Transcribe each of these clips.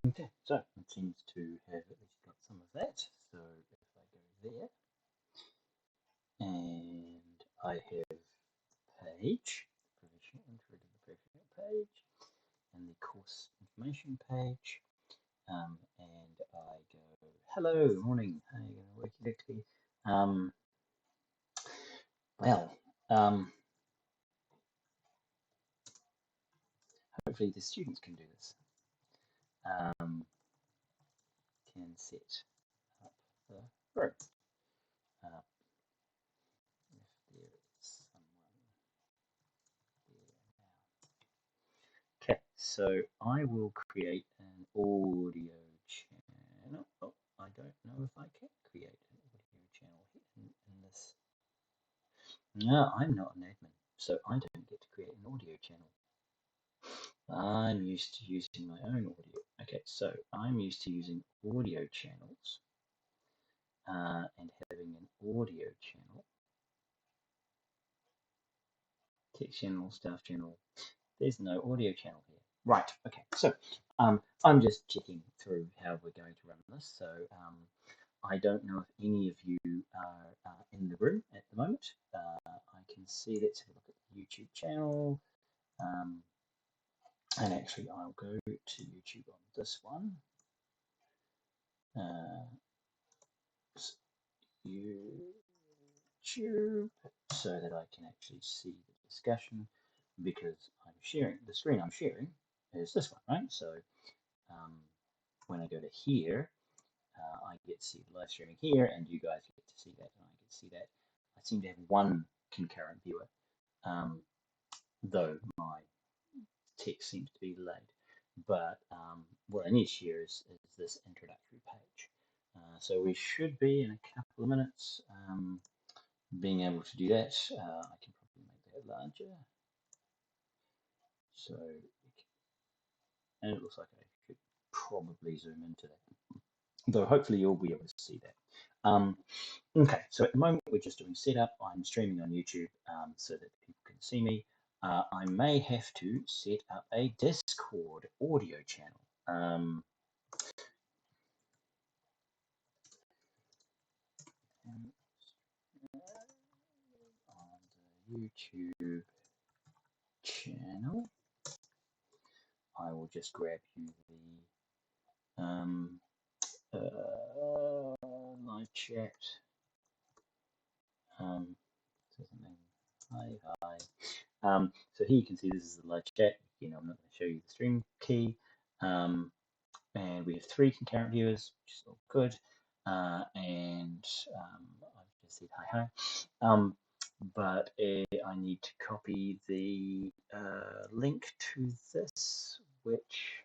Okay, so it seems to have at least got some of that. So if I go there, and I have page, professional intro to the professional page, and the course information page, and I go, hello, morning, how are you going to work correctly? Well, hopefully the students can do this. Can set up the room. If there is someone there now. Okay, so I will create an audio channel. Oh, I don't know if I can create an audio channel in this. No, I'm not an admin, so I don't get to create an audio channel. I'm used to using my own audio. Okay, so I'm used to using audio channels and having an audio channel, text channel, staff channel. There's no audio channel here. Right, okay, so I'm just checking through how we're going to run this. So I don't know if any of you are in the room at the moment. I can see, let's have a look at the YouTube channel. And actually, I'll go to YouTube on this one. YouTube, so that I can actually see the discussion, because I'm sharing, the screen I'm sharing is this one, right? So when I go to here, I get to see the live streaming here, and you guys get to see that, and I get to see that. I seem to have one concurrent viewer, though my text seems to be delayed. But what I need to share is this introductory page. So we should be in a couple of minutes being able to do that. I can probably make that larger. So, and it looks like I should probably zoom into that, though hopefully you'll be able to see that. Okay, so at the moment we're just doing setup. I'm streaming on YouTube so that people can see me. I may have to set up a Discord audio channel. On the YouTube channel, I will just grab you the live chat. Hi. So here you can see this is the live chat. I'm not going to show you the stream key. And we have 3 concurrent viewers, which is all good. And I've just said hi. But I need to copy the link to this, which,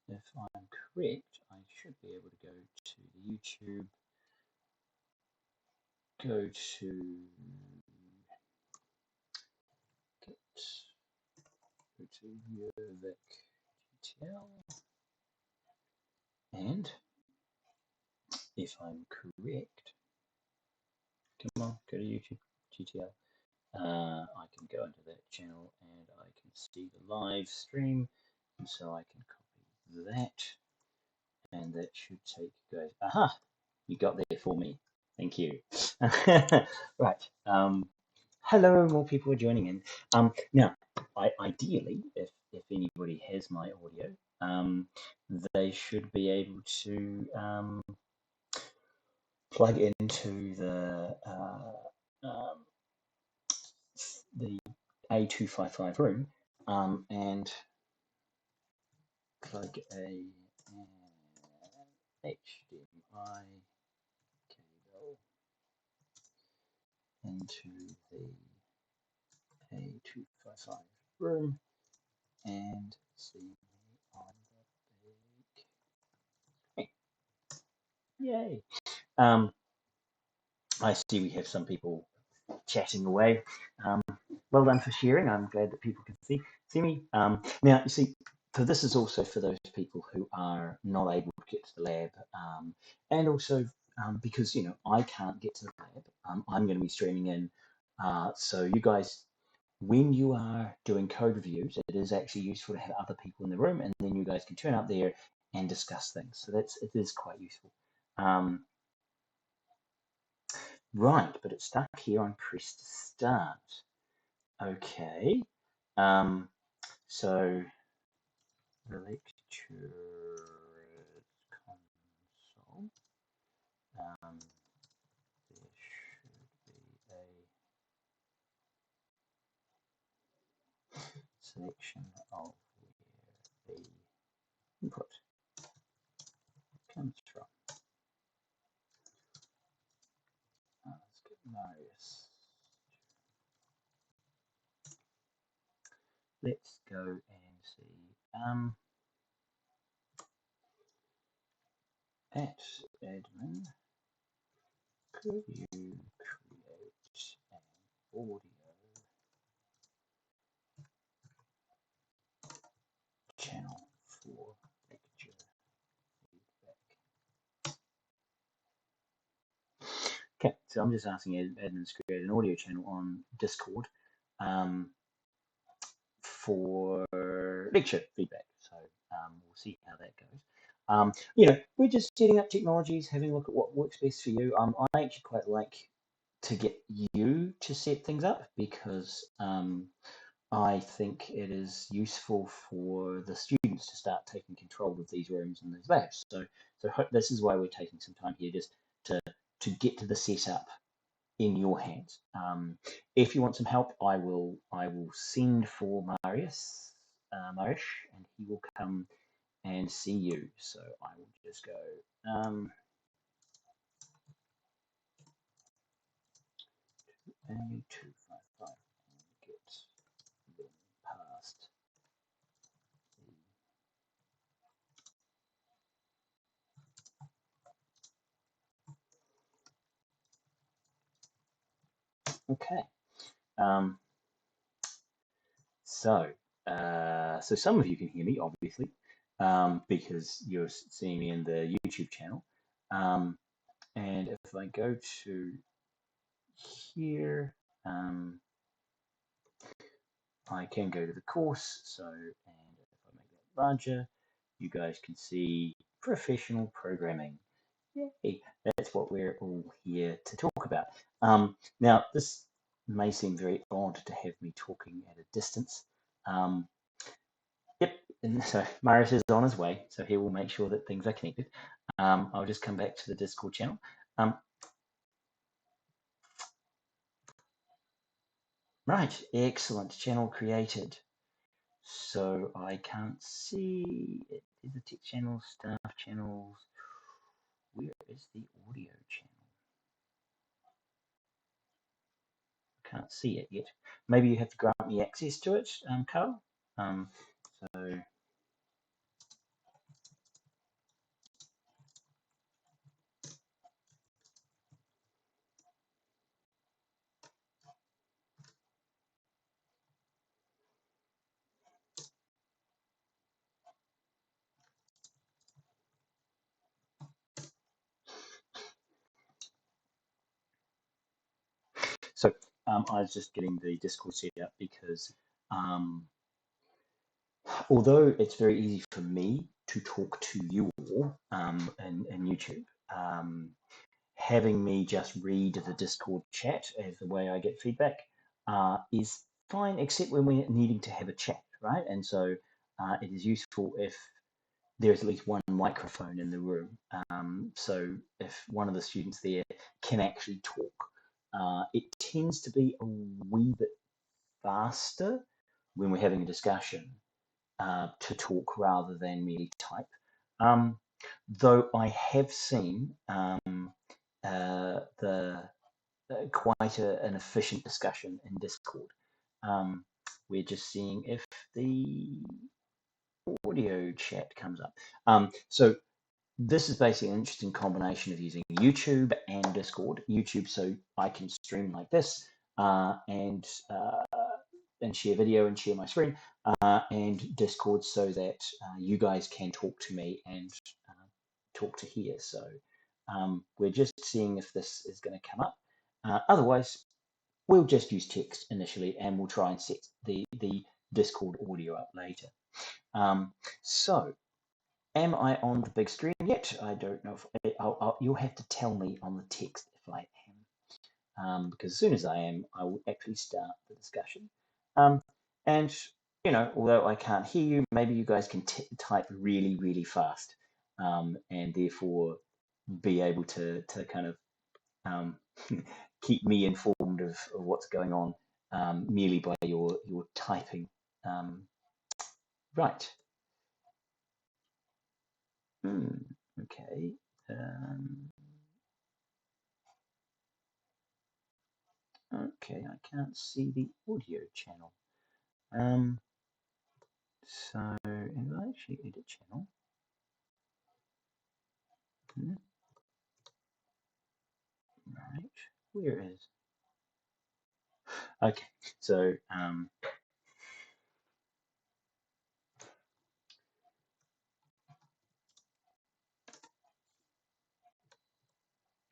if I'm correct, I should be able to go to the YouTube, go to Yurvik GTL, and if I'm correct, come on, go to YouTube GTL. I can go into that channel and I can see the live stream, and so I can copy that, and that should take you guys. Aha! You got there for me. Thank you. Right. Hello, more people are joining in. Now, ideally, if anybody has my audio, they should be able to plug into the A255 room and plug a HDMI cable into the A255 room and see me on the big screen. Yay! I see we have some people chatting away. Well done for sharing. I'm glad that people can see me. Now, you see, so this is also for those people who are not able to get to the lab, and also because I can't get to the lab. I'm going to be streaming in, so you guys when you are doing code reviews, it is actually useful to have other people in the room, and then you guys can turn up there and discuss things. So it is quite useful. Right, but it's stuck here on press to start. Okay. So the lecture console. There should be a selection of where the input comes from. Let's get Marius. Let's go and see. At admin, could you create an audio channel for lecture feedback? Okay, so I'm just asking admins to create an audio channel on Discord for lecture feedback. So we'll see how that goes. We're just setting up technologies, having a look at what works best for you. I actually quite like to get you to set things up because I think it is useful for the students to start taking control of these rooms and these labs. So this is why we're taking some time here just to get to the setup in your hands. If you want some help, I will send for Marius, and he will come and see you. So I will just go A255 and get them past the okay. So some of you can hear me, obviously, because you're seeing me in the YouTube channel. And if I go to here, I can go to the course. So, and if I make that larger, you guys can see professional programming. Yay, that's what we're all here to talk about. Now, this may seem very odd to have me talking at a distance. Yep, and so Marius is on his way, so he will make sure that things are connected. I'll just come back to the Discord channel. Right, excellent, channel created. So I can't see it. Is the tech channel, staff channels? Where is the audio channel? Can't see it yet. Maybe you have to grant me access to it, Carl. So I was just getting the Discord set up because although it's very easy for me to talk to you all in YouTube, having me just read the Discord chat as the way I get feedback is fine, except when we're needing to have a chat, right? And so it is useful if there's at least one microphone in the room. So if one of the students there can actually talk, it tends to be a wee bit faster when we're having a discussion to talk rather than merely type. Though I have seen quite an efficient discussion in Discord. We're just seeing if the audio chat comes up. So this is basically an interesting combination of using YouTube and Discord. YouTube so I can stream like this and share video and share my screen, and Discord so that you guys can talk to me and talk to here. So we're just seeing if this is going to come up. Otherwise, we'll just use text initially, and we'll try and set the Discord audio up later. So, am I on the big screen yet? I don't know if you'll have to tell me on the text if I am, because as soon as I am, I will actually start the discussion. And although I can't hear you, maybe you guys can type really, really fast, and therefore be able to kind of keep me informed of what's going on, merely by your typing. Right. Okay. Okay, I can't see the audio channel. So if I actually edit channel, right, where is? Okay, so I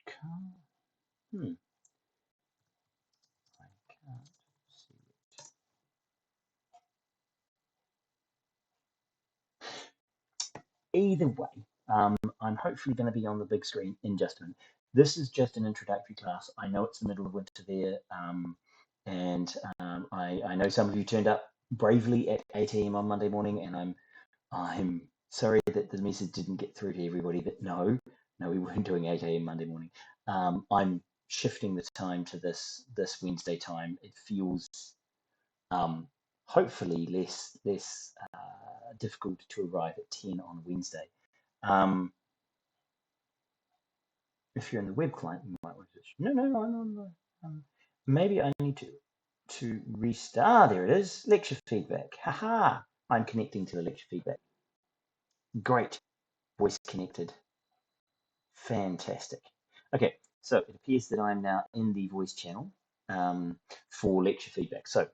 can't see it. Either way, I'm hopefully going to be on the big screen in just a minute. This is just an introductory class. I know it's the middle of winter there, and I know some of you turned up bravely at 8 a.m. on Monday morning, and I'm sorry that the message didn't get through to everybody that no, we weren't doing 8 a.m. Monday morning. I'm shifting the time to this Wednesday time. It feels hopefully less difficult to arrive at 10 on Wednesday. If you're in the web client, you might want to just, no. Maybe I need to restart. There it is, lecture feedback. Haha, I'm connecting to the lecture feedback. Great, voice connected. Fantastic. Okay, so it appears that I'm now in the voice channel for lecture feedback. So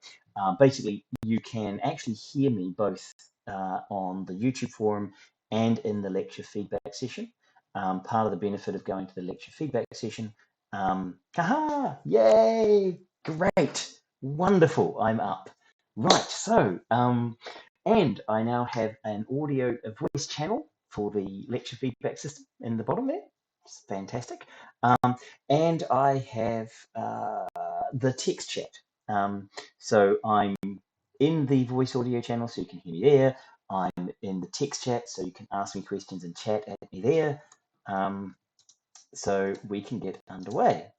basically, you can actually hear me both on the YouTube forum and in the lecture feedback session. Part of the benefit of going to the lecture feedback session, haha, yay, great, wonderful, I'm up. Right, so, and I now have an audio, a voice channel for the lecture feedback system in the bottom there. It's fantastic. And I have the text chat. So I'm in the voice audio channel, so you can hear me there. I'm in the text chat, so you can ask me questions and chat at me there. So we can get underway.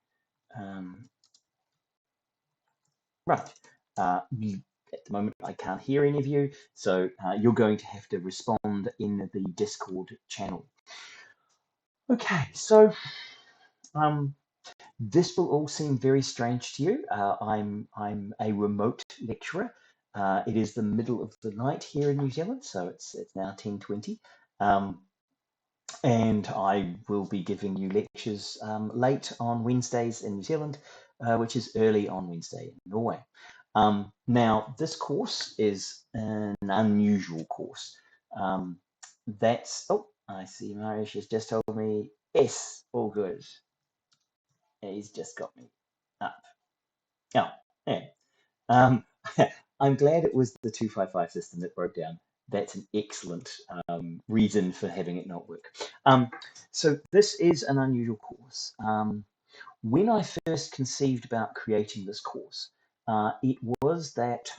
Right. At the moment, I can't hear any of you, so you're going to have to respond in the Discord channel. Okay, so this will all seem very strange to you. I'm a remote lecturer. It is the middle of the night here in New Zealand, so it's now 10:20. And I will be giving you lectures late on Wednesdays in New Zealand, which is early on Wednesday in Norway. Now, this course is an unusual course. I see Marius has just told me, yes, all good. He's just got me up. Oh, yeah. I'm glad it was the 255 system that broke down. That's an excellent reason for having it not work. So this is an unusual course. When I first conceived about creating this course, it was that,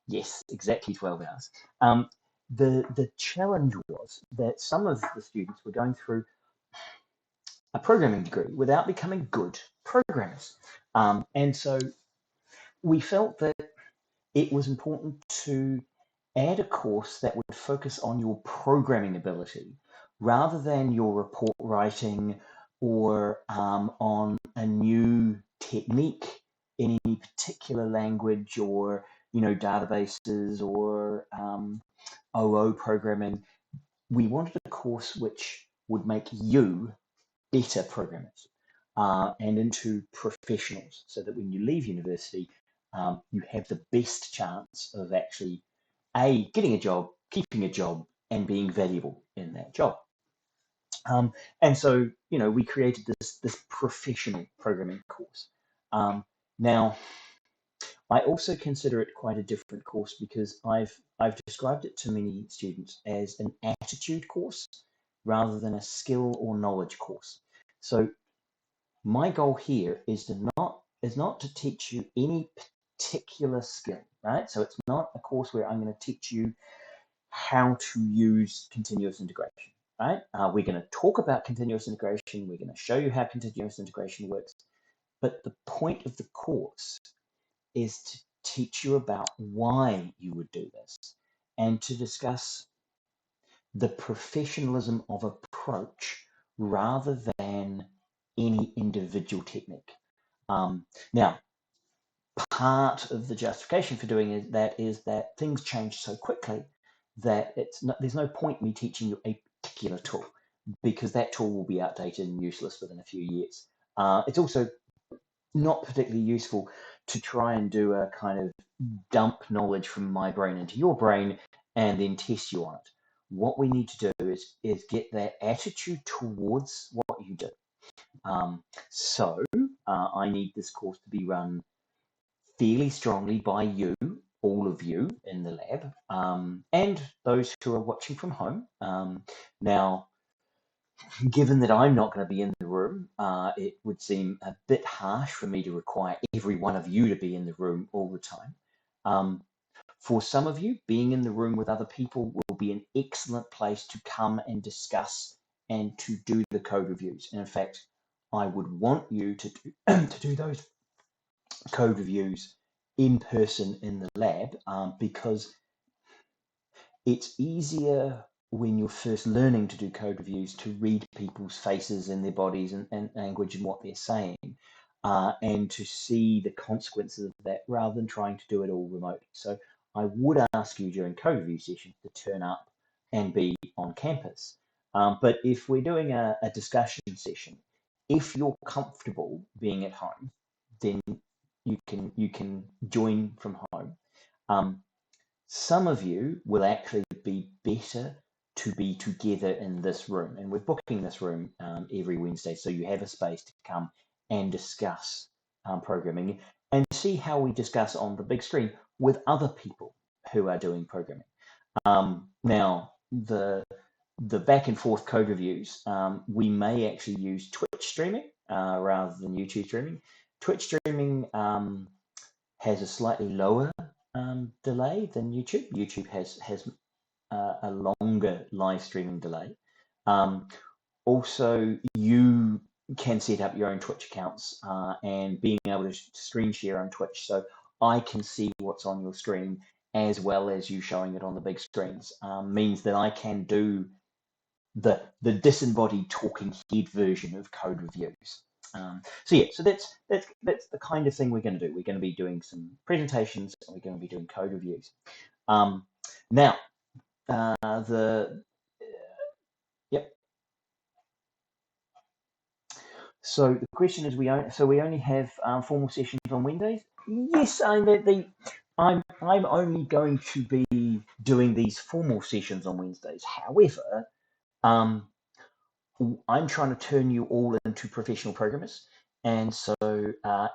yes, exactly 12 hours. The challenge was that some of the students were going through a programming degree without becoming good programmers. And so we felt that it was important to add a course that would focus on your programming ability rather than your report writing or on a new technique in any particular language or databases or OO programming. We wanted a course which would make you better programmers and into professionals so that when you leave university, you have the best chance of actually getting a job, keeping a job, and being valuable in that job. And so, we created this professional programming course. Now, I also consider it quite a different course because I've described it to many students as an attitude course rather than a skill or knowledge course. So my goal here is not to teach you any particular skill, right? So it's not a course where I'm going to teach you how to use continuous integration, right? We're going to talk about continuous integration. We're going to show you how continuous integration works. But the point of the course is to teach you about why you would do this and to discuss the professionalism of approach rather than any individual technique. Now, part of the justification for doing that is that things change so quickly that there's no point me teaching you a particular tool because that tool will be outdated and useless within a few years. It's also not particularly useful to try and do a kind of dump knowledge from my brain into your brain and then test you on it. What we need to do is get that attitude towards what you do. So I need this course to be run fairly strongly by you, all of you in the lab, and those who are watching from home. Now, given that I'm not going to be in the room, it would seem a bit harsh for me to require every one of you to be in the room all the time. For some of you, being in the room with other people will be an excellent place to come and discuss and to do the code reviews. And in fact, I would want you to to do those code reviews in person in the lab because it's easier when you're first learning to do code reviews to read people's faces and their bodies and language and what they're saying and to see the consequences of that rather than trying to do it all remotely. So I would ask you during code review sessions to turn up and be on campus. But if we're doing a discussion session, if you're comfortable being at home, then you can join from home. Some of you will actually be better to be together in this room, and we're booking this room every Wednesday, so you have a space to come and discuss programming and see how we discuss on the big screen with other people who are doing programming. Now, the back and forth code reviews, we may actually use Twitch streaming rather than YouTube streaming. Twitch streaming has a slightly lower delay than YouTube. YouTube has a longer live streaming delay. Also, you can set up your own Twitch accounts and being able to screen share on Twitch, so I can see what's on your screen as well as you showing it on the big screens means that I can do the disembodied talking head version of code reviews. So yeah, so that's the kind of thing we're going to do. We're going to be doing some presentations and we're going to be doing code reviews. Now, yep. So the question is, we only have formal sessions on Wednesdays. Yes, I'm only going to be doing these formal sessions on Wednesdays. However, I'm trying to turn you all into professional programmers. And so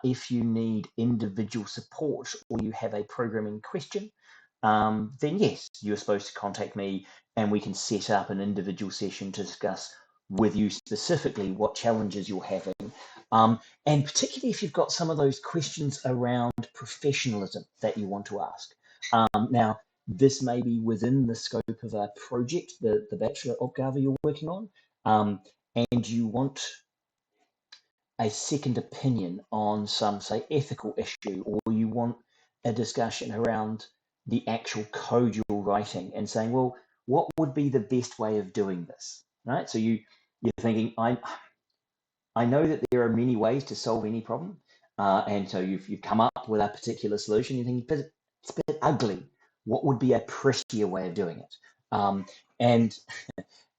if you need individual support or you have a programming question, then yes, you're supposed to contact me and we can set up an individual session to discuss with you specifically what challenges you're having. And particularly if you've got some of those questions around professionalism that you want to ask. Now, this may be within the scope of a project, the Bachelor Opgave you're working on, and you want a second opinion on some, say, ethical issue, or you want a discussion around the actual code you're writing and saying, well, what would be the best way of doing this, right? So you're thinking, I know that there are many ways to solve any problem, and so you've come up with a particular solution. You think, but it's a bit ugly. What would be a prettier way of doing it? And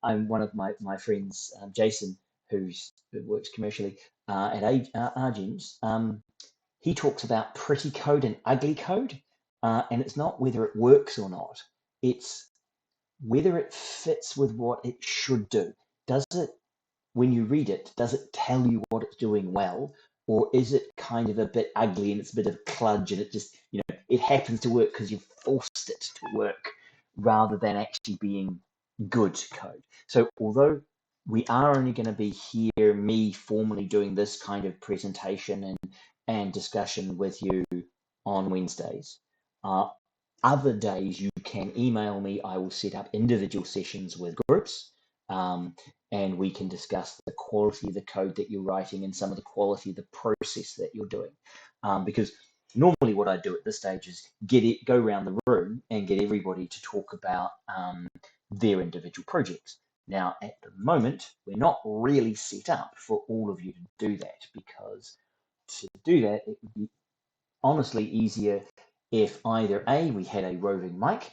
I'm one of my friends, Jason, who works commercially at Argens. He talks about pretty code and ugly code, and it's not whether it works or not. It's whether it fits with what it should do. Does it, when you read it, does it tell you what it's doing well, or is it kind of a bit ugly and it's a bit of kludge and it just, it happens to work because you've forced it to work rather than actually being good code? So although we are only going to be here, me formally doing this kind of presentation and discussion with you on Wednesdays, other days you can email me. I will set up individual sessions with groups, and we can discuss the quality of the code that you're writing and some of the quality of the process that you're doing. Because normally what I do at this stage is go around the room and get everybody to talk about their individual projects. Now, at the moment, we're not really set up for all of you to do that, because to do that, it would be honestly easier if either A, we had a roving mic,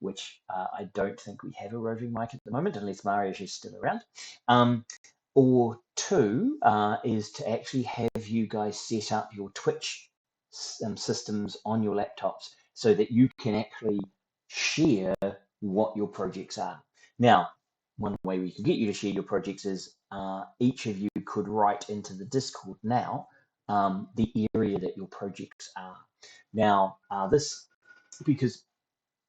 which I don't think we have a roving mic at the moment, unless Marius is still around, or two, is to actually have you guys set up your Twitch systems on your laptops so that you can actually share what your projects are. Now, one way we can get you to share your projects is each of you could write into the Discord now the area that your projects are. Now, because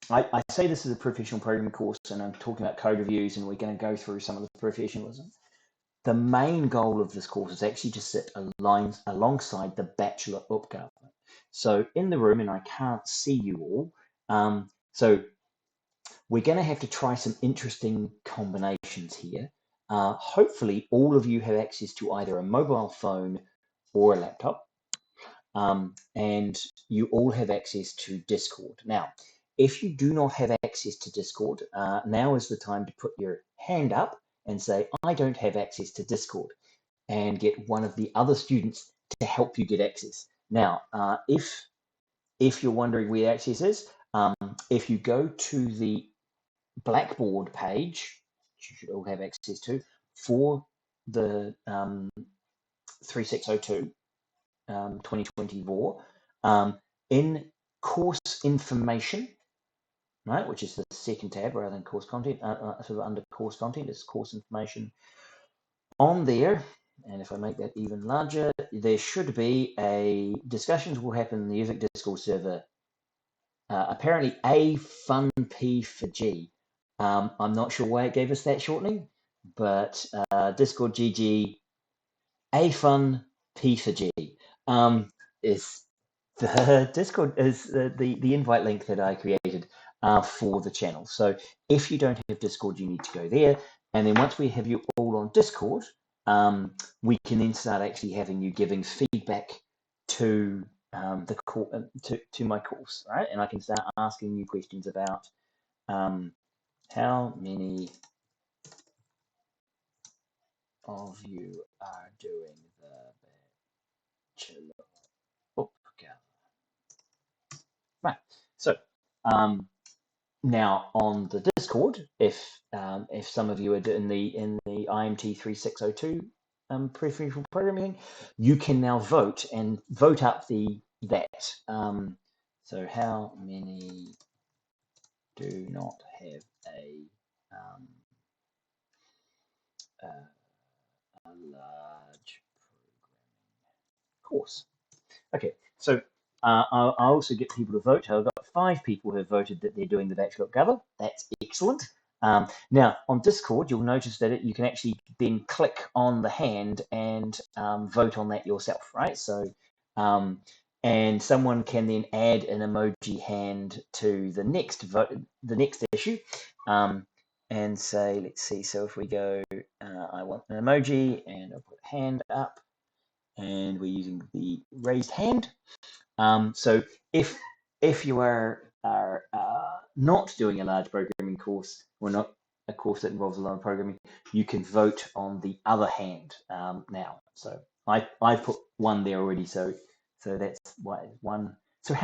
I say this is a professional programming course and I'm talking about code reviews and we're going to go through some of the professionalism. The main goal of this course is actually to sit alongside the Bachelor Uppgave. So in the room, and I can't see you all, so we're going to have to try some interesting combinations here. Hopefully all of you have access to either a mobile phone or a laptop. And you all have access to Discord. Now, if you do not have access to Discord, now is the time to put your hand up and say, I don't have access to Discord, and get one of the other students to help you get access. Now, if you're wondering where access is, if you go to the Blackboard page, which you should all have access to, for the 3602, 2024, in course information, right, which is the second tab rather than course content, sort of under course content is course information. On there, and if I make that even larger, there should be a discussions will happen in the Music Discourse server. Apparently A fun P for G. I'm not sure why it gave us that shortening, but Discord GG A fun P for G is the Discord is the invite link that I created for the channel. So if you don't have Discord, you need to go there. And then once we have you all on Discord, we can then start actually having you giving feedback to to my course, right? And I can start asking you questions about how many of you are doing the Bachelor Uppgave. Right. So now on the Discord, if some of you are in the IMT3602 professional programming, you can now vote and vote up that. So how many do not have a large programming course? Okay, so I also get people to vote. I've got 5 people who have voted that they're doing the Bachelor Uppgave. That's excellent. Now, on Discord, you'll notice that you can actually then click on the hand and vote on that yourself, right? So, and someone can then add an emoji hand to the next vote, the next issue, and say, let's see. So if we go, I want an emoji, and I'll put hand up, and we're using the raised hand. So if you are not doing a large programming course, or not a course that involves a lot of programming, you can vote on the other hand now. So I put one there already. So that's one. So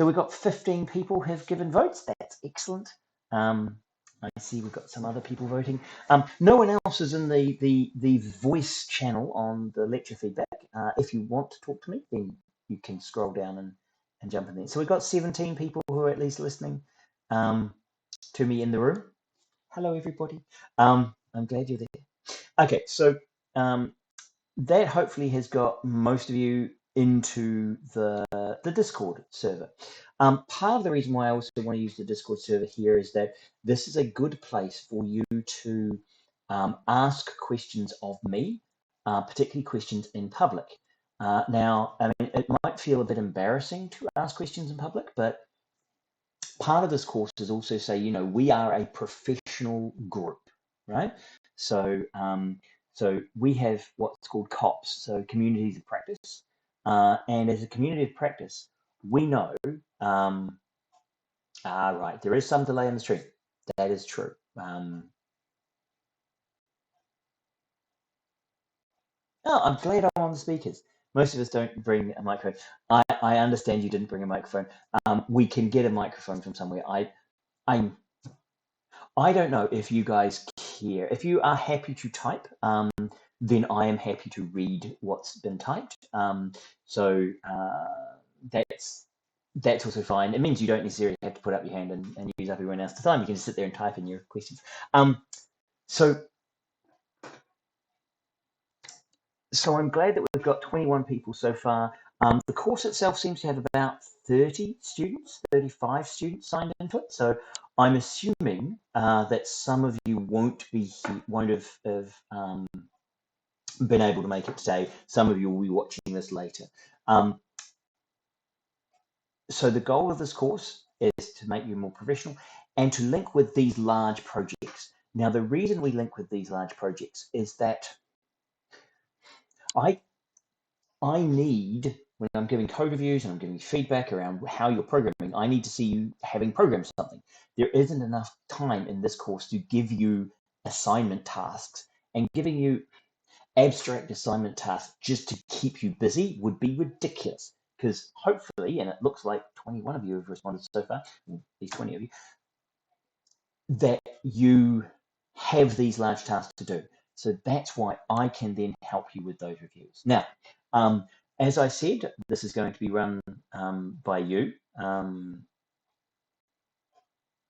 we've got 15 people have given votes. That's excellent. I see we've got some other people voting. No one else is in the voice channel on the lecture feedback. If you want to talk to me, then you can scroll down and jump in there. So we've got 17 people who are at least listening to me in the room. Hello, everybody. I'm glad you're there. Okay, so that hopefully has got most of you into the Discord server. Part of the reason why I also want to use the Discord server here is that this is a good place for you to ask questions of me, particularly questions in public. Now, I mean, it might feel a bit embarrassing to ask questions in public, but part of this course is also say, you know, we are a professional group, right? So, so we have what's called COPs, so communities of practice, and as a community of practice, we know. Right, there is some delay in the stream. That is true. Oh, I'm glad I'm on the speakers. Most of us don't bring a microphone. I understand you didn't bring a microphone. We can get a microphone from somewhere. I'm I don't know if you guys care. If you are happy to type, then I am happy to read what's been typed. So that's also fine. It means you don't necessarily have to put up your hand and use up everyone else's time. You can just sit there and type in your questions. So I'm glad that we've got 21 people so far. The course itself seems to have about 30 students, 35 students signed into it. So I'm assuming that some of you won't have been able to make it today. Some of you will be watching this later. So the goal of this course is to make you more professional and to link with these large projects. Now, the reason we link with these large projects is that I need, when I'm giving code reviews and I'm giving feedback around how you're programming, I need to see you having programmed something. There isn't enough time in this course to give you assignment tasks, and giving you abstract assignment tasks just to keep you busy would be ridiculous. Because hopefully, and it looks like 21 of you have responded so far, at least 20 of you, that you have these large tasks to do. So that's why I can then help you with those reviews. Now, as I said, this is going to be run by you.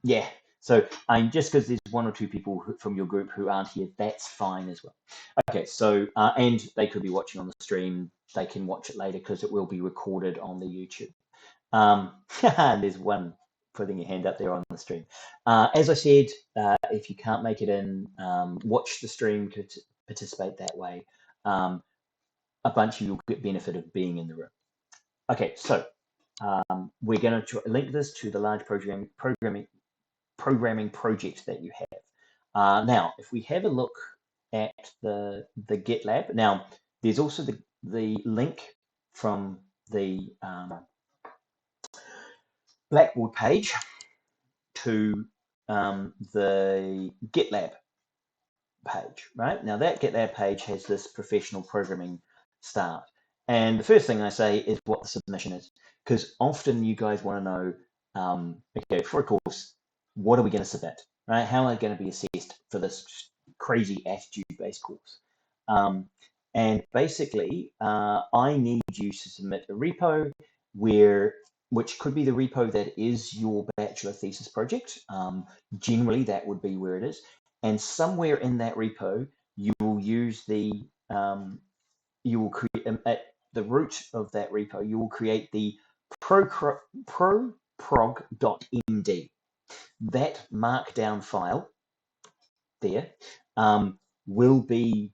Yeah, so just because there's one or two people from your group who aren't here, that's fine as well. Okay, so, and they could be watching on the stream. They can watch it later because it will be recorded on the YouTube. There's one putting your hand up there on the stream. As I said, if you can't make it in, watch the stream to participate that way. A bunch of you will get benefit of being in the room. Okay, so we're going to link this to the large programming project that you have. Now, if we have a look at the GitLab, now there's also the link from the Blackboard page to the GitLab page, right? Now that GitLab page has this professional programming start. And the first thing I say is what the submission is, because often you guys want to know, okay, for a course, what are we going to submit, right? How am I going to be assessed for this crazy attitude-based course? And basically, I need you to submit a repo which could be the repo that is your bachelor thesis project. Generally, that would be where it is. And somewhere in that repo, you will use you will create, at the root of that repo, you will create the proprog.md. That markdown file there will be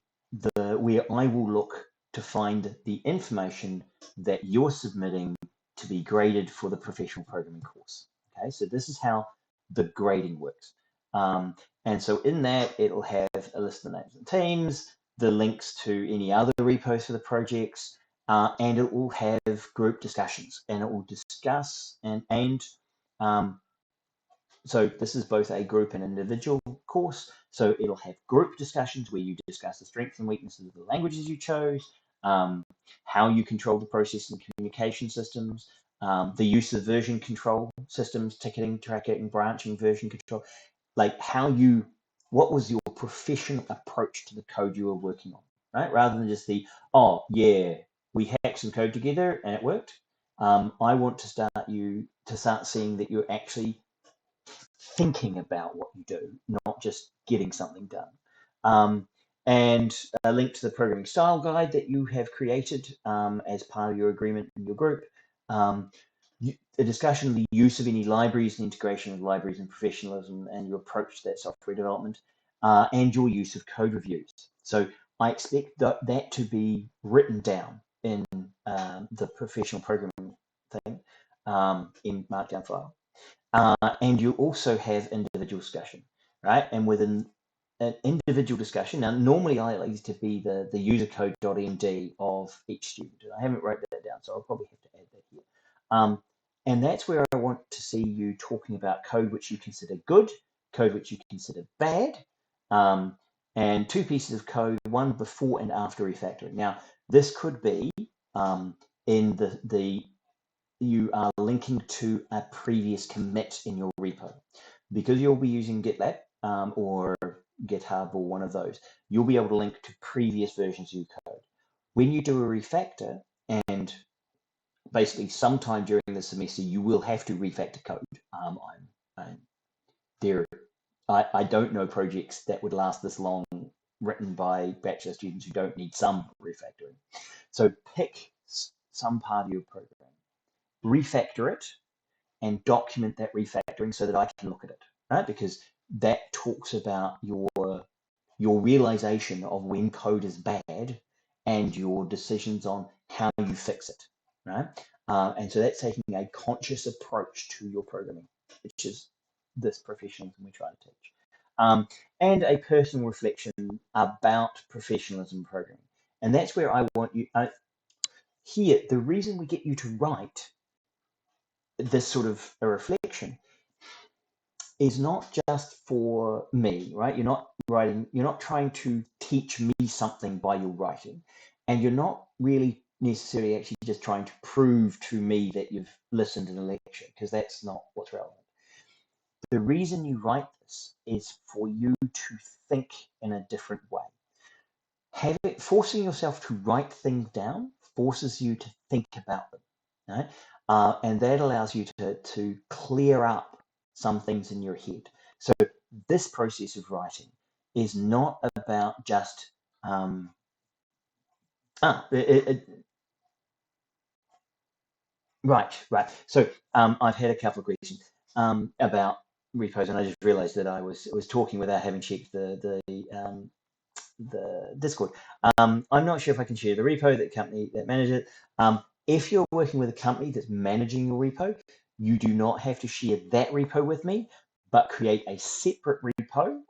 where I will look to find the information that you're submitting to be graded for the professional programming course. Okay, so this is how the grading works. And so in that, it'll have a list of the names and teams, the links to any other repos for the projects, and it will have group discussions, and it will discuss so this is both a group and individual course. So it'll have group discussions where you discuss the strengths and weaknesses of the languages you chose, how you control the process and communication systems, the use of version control systems, ticketing, tracking, branching, version control, like what was your professional approach to the code you were working on, right? Rather than just oh yeah, we hacked some code together and it worked. I want to start seeing that you're actually thinking about what you do, not just getting something done. and a link to the programming style guide that you have created as part of your agreement in your group. A discussion of the use of any libraries and integration of libraries and professionalism and your approach to that software development, and your use of code reviews. So I expect that to be written down in the professional programming thing in Markdown file. And you also have individual discussion, right? And within an individual discussion, now normally I like to be the user code.md of each student. I haven't wrote that down, so I'll probably have to add that here. And that's where I want to see you talking about code which you consider good, code which you consider bad, and two pieces of code, one before and after refactoring. Now, this could be in the you are linking to a previous commit in your repo. Because you'll be using GitLab or GitHub or one of those, you'll be able to link to previous versions of your code. When you do a refactor, and basically sometime during the semester, you will have to refactor code. I don't know projects that would last this long written by bachelor students who don't need some refactoring. So pick some part of your program, refactor it, and document that refactoring so that I can look at it, right? Because that talks about your realization of when code is bad and your decisions on how you fix it, right? And so that's taking a conscious approach to your programming, which is this professionalism we try to teach. And a personal reflection about professionalism programming. And that's where I want you, here, the reason we get you to write this sort of a reflection is not just for me, right? You're not writing, you're not trying to teach me something by your writing, and you're not really necessarily actually just trying to prove to me that you've listened in a lecture, because that's not what's relevant. The reason you write this is for you to think in a different way. Forcing yourself to write things down forces you to think about them, right? And that allows you to clear up some things in your head. So this process of writing is not about just right. So I've had a couple of questions about repos, and I just realized that I was talking without having checked the Discord. I'm not sure if I can share the repo, that company that manages it. If you're working with a company that's managing your repo, you do not have to share that repo with me, but create a separate repo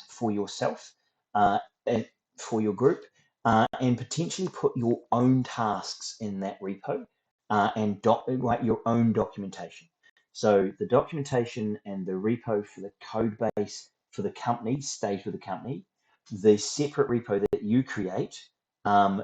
for yourself and for your group, and potentially put your own tasks in that repo and write your own documentation. So the documentation and the repo for the code base for the company stays with the company. The separate repo that you create,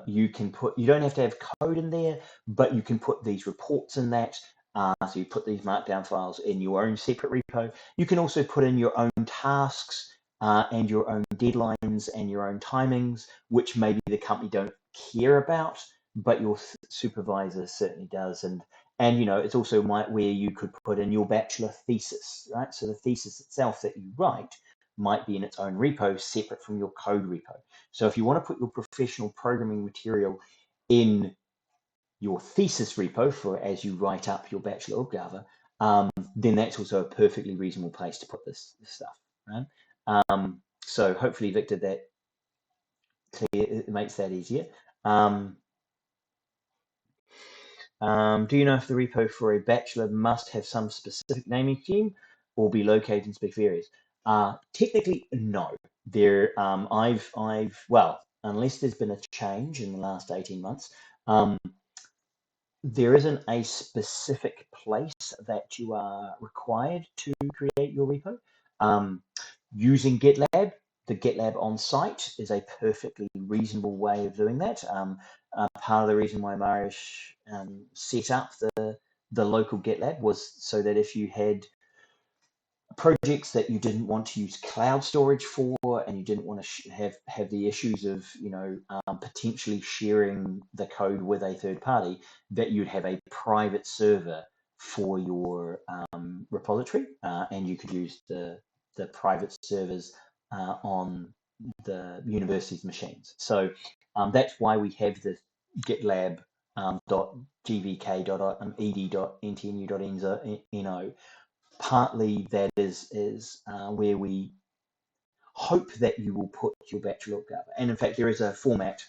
you can put, you don't have to have code in there, but you can put these reports in that. So you put these markdown files in your own separate repo. You can also put in your own tasks and your own deadlines and your own timings, which maybe the company don't care about, but your supervisor certainly does. And you know, it's also where you could put in your bachelor thesis, right? So the thesis itself that you write might be in its own repo separate from your code repo. So if you want to put your professional programming material in your thesis repo for as you write up your bachelor of Java, then that's also a perfectly reasonable place to put this stuff, right? So hopefully, Victor, that it makes that easier. Do you know if the repo for a bachelor must have some specific naming scheme or be located in specific areas? Technically, no. Well, unless there's been a change in the last 18 months, there isn't a specific place that you are required to create your repo. Using GitLab, the GitLab on site is a perfectly reasonable way of doing that. Part of the reason why Marish set up the local GitLab was so that if you had projects that you didn't want to use cloud storage for, and you didn't want to have the issues of potentially sharing the code with a third party, that you'd have a private server for your repository, and you could use the private servers on university's machines. So that's why we have this GitLab .gvk.ed.ntnu.no. Partly that is where we hope that you will put your bachelor cover. And in fact, there is a format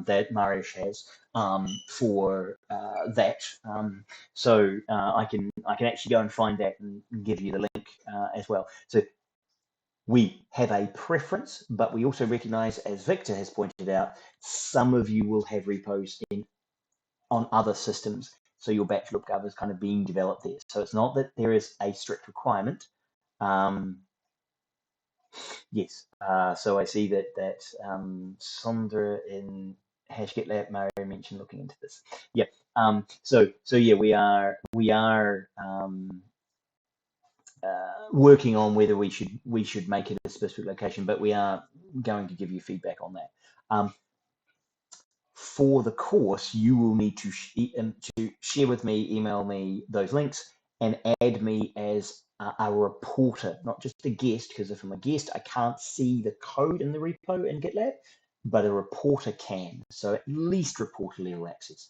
that Marish has for that. So I can actually go and find that and give you the link as well. So we have a preference, but we also recognize, as Victor has pointed out, some of you will have repos on other systems. So your bachelor cover is kind of being developed there. So it's not that there is a strict requirement. Yes, so I see that Sondra in #GitLab Mary mentioned looking into this. Yeah, so yeah, we are working on whether we should make it a specific location, but we are going to give you feedback on that. For the course, you will need to share with me, email me those links, and add me as a reporter, not just a guest, because if I'm a guest, I can't see the code in the repo in GitLab, but a reporter can. So at least reporter level access.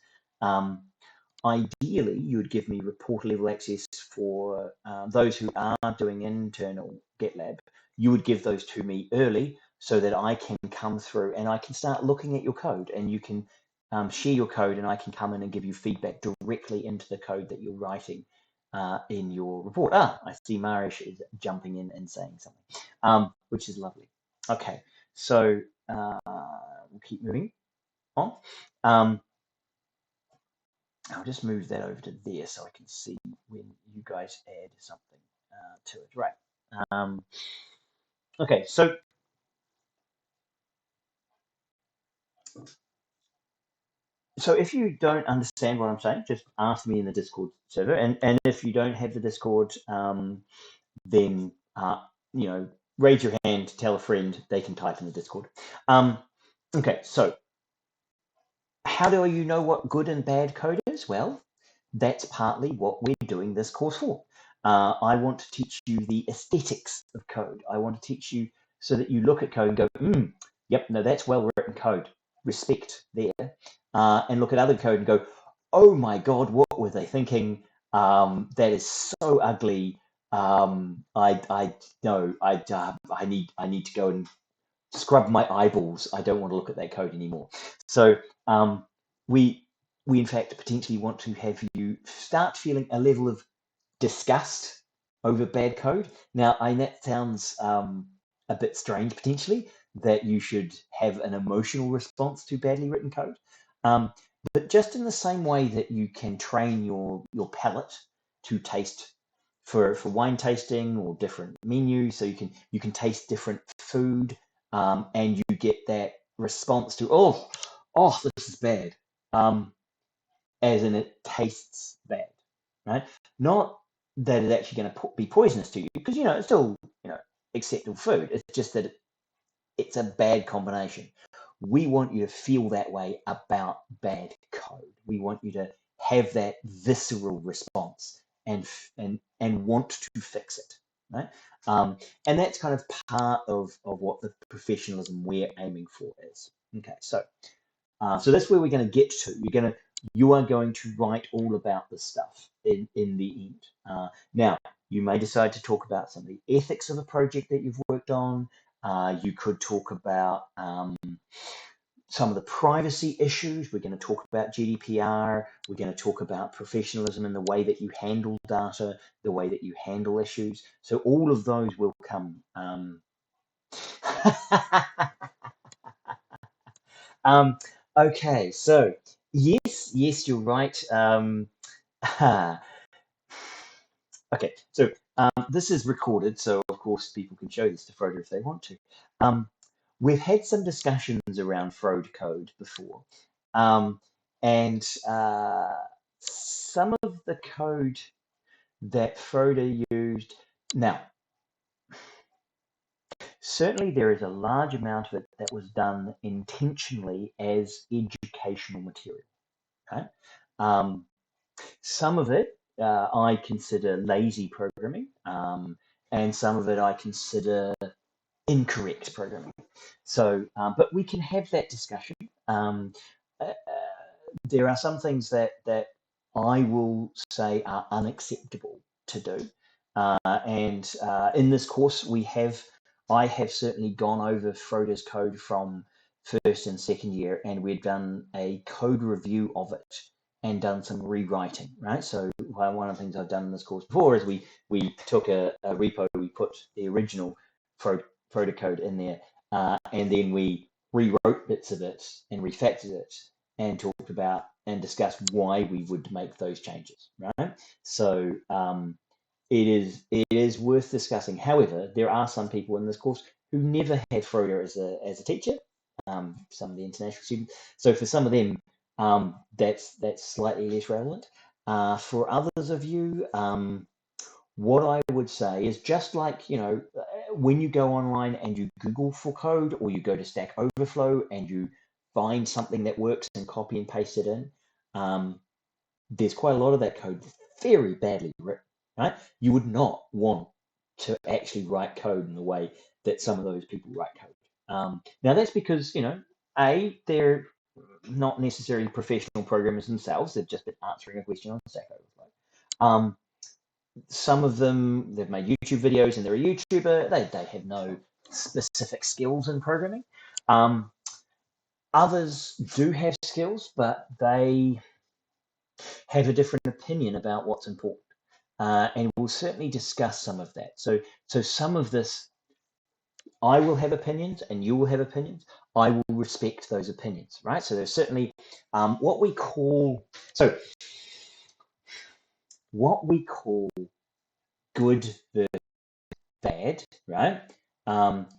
Ideally, you would give me reporter level access for those who are doing internal GitLab. You would give those to me early so that I can come through and I can start looking at your code, and you can share your code, and I can come in and give you feedback directly into the code that you're writing in your report. I see Marish is jumping in and saying something, which is lovely. Okay, so we'll keep moving on. I'll just move that over to there so I can see when you guys add something to it. Right. Okay, so if you don't understand what I'm saying, just ask me in the Discord server. And if you don't have the Discord, then raise your hand, tell a friend, they can type in the Discord. Okay, so how do you know what good and bad code is? Well, that's partly what we're doing this course for. I want to teach you the aesthetics of code. I want to teach you so that you look at code and go, yep, no, that's well written code. Respect there. And look at other code and go, oh my God, what were they thinking? That is so ugly. I need to go and scrub my eyeballs. I don't want to look at that code anymore. So we in fact potentially want to have you start feeling a level of disgust over bad code. Now, that sounds a bit strange potentially, that you should have an emotional response to badly written code. But just in the same way that you can train your palate to taste for wine tasting or different menus, so you can taste different food, and you get that response to oh this is bad, as in it tastes bad, right? Not that it's actually going to be poisonous to you, because it's still acceptable food. It's just that it's a bad combination. We want you to feel that way about bad code. We want you to have that visceral response and want to fix it, right? And that's kind of part of what the professionalism we're aiming for is. Okay, so that's where we're going to get to. You are going to write all about this stuff in the end. Now, you may decide to talk about some of the ethics of a project that you've worked on. You could talk about some of the privacy issues. We're going to talk about GDPR. We're going to talk about professionalism in the way that you handle data, the way that you handle issues. So all of those will come. Okay, so yes, you're right. Okay, so this is recorded, so of course people can show this to Frodo if they want to. We've had some discussions around Frode code before, and some of the code that Frodo used. Now, certainly there is a large amount of it that was done intentionally as educational material. Okay? Some of it I consider lazy programming, and some of it I consider incorrect programming. So, but we can have that discussion. There are some things that I will say are unacceptable to do, and in this course I have certainly gone over Froda's code from first and second year, and we've done a code review of it and done some rewriting, right? So one of the things I've done in this course before is we took a repo, we put the original Froda code in there, and then we rewrote bits of it and refactored it and talked about and discussed why we would make those changes, right? So it is worth discussing. However, there are some people in this course who never had Froda as a teacher, some of the international students. So for some of them, that's slightly less relevant. For others of you, what I would say is just like, when you go online and you Google for code, or you go to Stack Overflow and you find something that works and copy and paste it in, there's quite a lot of that code very badly written, right? You would not want to actually write code in the way that some of those people write code. Now that's because, they're not necessarily professional programmers themselves. They've just been answering a question on Stack Overflow. Some of them, they've made YouTube videos and they're a YouTuber. They have no specific skills in programming. Others do have skills, but they have a different opinion about what's important. And we'll certainly discuss some of that. So some of this, I will have opinions and you will have opinions. I will respect those opinions, right? So there's certainly what we call good versus bad, right?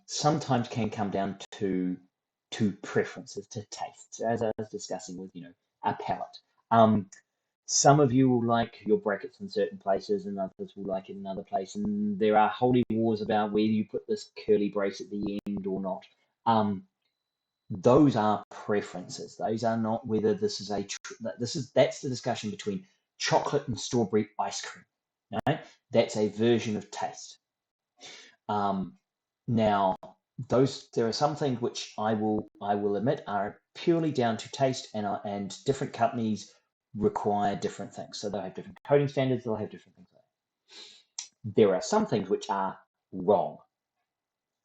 Sometimes can come down to preferences, to tastes, as I was discussing with a palette. Some of you will like your brackets in certain places, and others will like it in another place. And there are holy wars about whether you put this curly brace at the end or not. Those are preferences. Those are not whether this is that's the discussion between chocolate and strawberry ice cream. Right? That's a version of taste. Now, there are some things which I will admit are purely down to taste, and different companies require different things. So they'll have different coding standards. They'll have different things. There are some things which are wrong,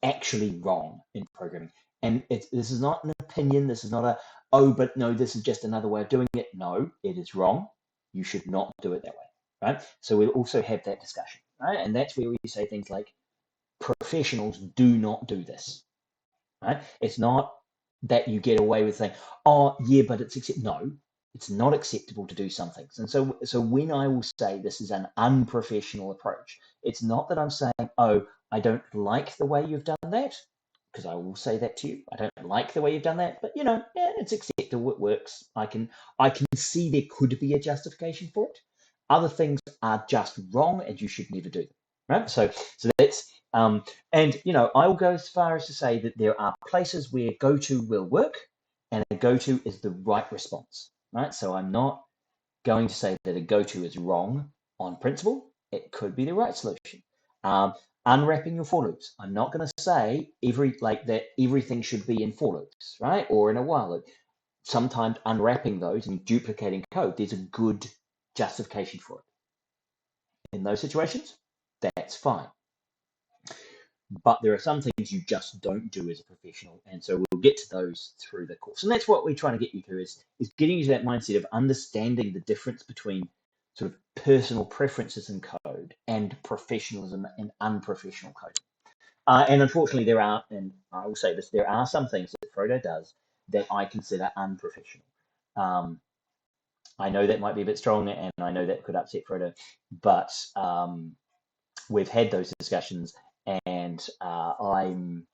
actually wrong in programming, and this is not an opinion. This is not but no, this is just another way of doing it. No, it is wrong. You should not do it that way, right? So we'll also have that discussion, right? And that's where we say things like, professionals do not do this, right? It's not that you get away with saying, oh yeah, but no, it's not acceptable to do some things. And so when I will say this is an unprofessional approach, it's not that I'm saying, oh, I don't like the way you've done that, because I will say that to you. I don't like the way you've done that, but it's acceptable. It works. I can see there could be a justification for it. Other things are just wrong, and you should never do them. Right? So that's and I will go as far as to say that there are places where go-to will work, and a go-to is the right response. Right? So I'm not going to say that a go-to is wrong on principle. It could be the right solution. Unwrapping your for loops. I'm not going to say everything should be in for loops, right? Or in a while loop. Sometimes unwrapping those and duplicating code, there's a good justification for it. In those situations, that's fine. But there are some things you just don't do as a professional, and so we'll get to those through the course. And that's what we're trying to get you to is getting you to that mindset of understanding the difference between sort of personal preferences in code and professionalism and unprofessional coding. And unfortunately, and I will say this, there are some things that Frodo does that I consider unprofessional. I know that might be a bit strong, and I know that could upset Frodo, but we've had those discussions, and I'm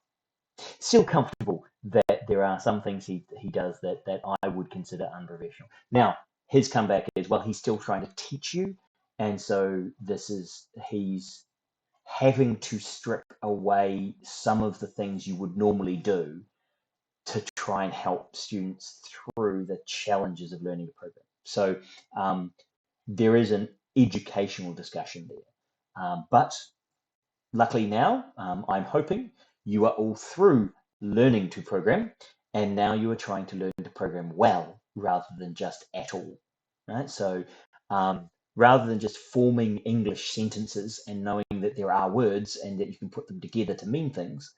still comfortable that there are some things he does that I would consider unprofessional. Now, his comeback is, well, he's still trying to teach you, and so he's having to strip away some of the things you would normally do to try and help students through the challenges of learning to program. So there is an educational discussion there. But luckily now, I'm hoping You are all through learning to program, and now you are trying to learn to program well rather than just at all, right? So rather than just forming English sentences and knowing that there are words and that you can put them together to mean things,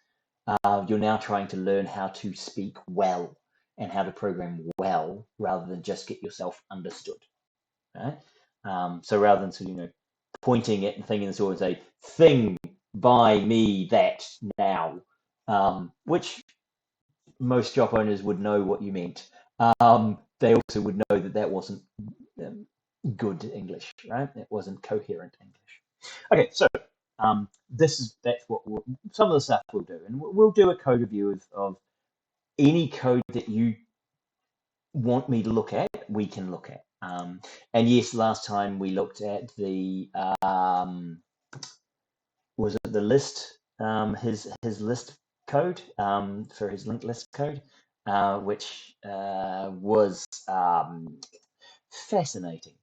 you're now trying to learn how to speak well and how to program well rather than just get yourself understood, right? So rather than, so, pointing at and thinking it's always a thing, by me, that, now, which most shop owners would know what you meant. They also would know that that wasn't good English, right? It wasn't coherent English. Okay, so that's what some of the stuff we'll do, and we'll do a code review of any code that you want me to look at. We can look at, and yes, last time we looked at the was it the list, his list code, for his linked list code, which was fascinating,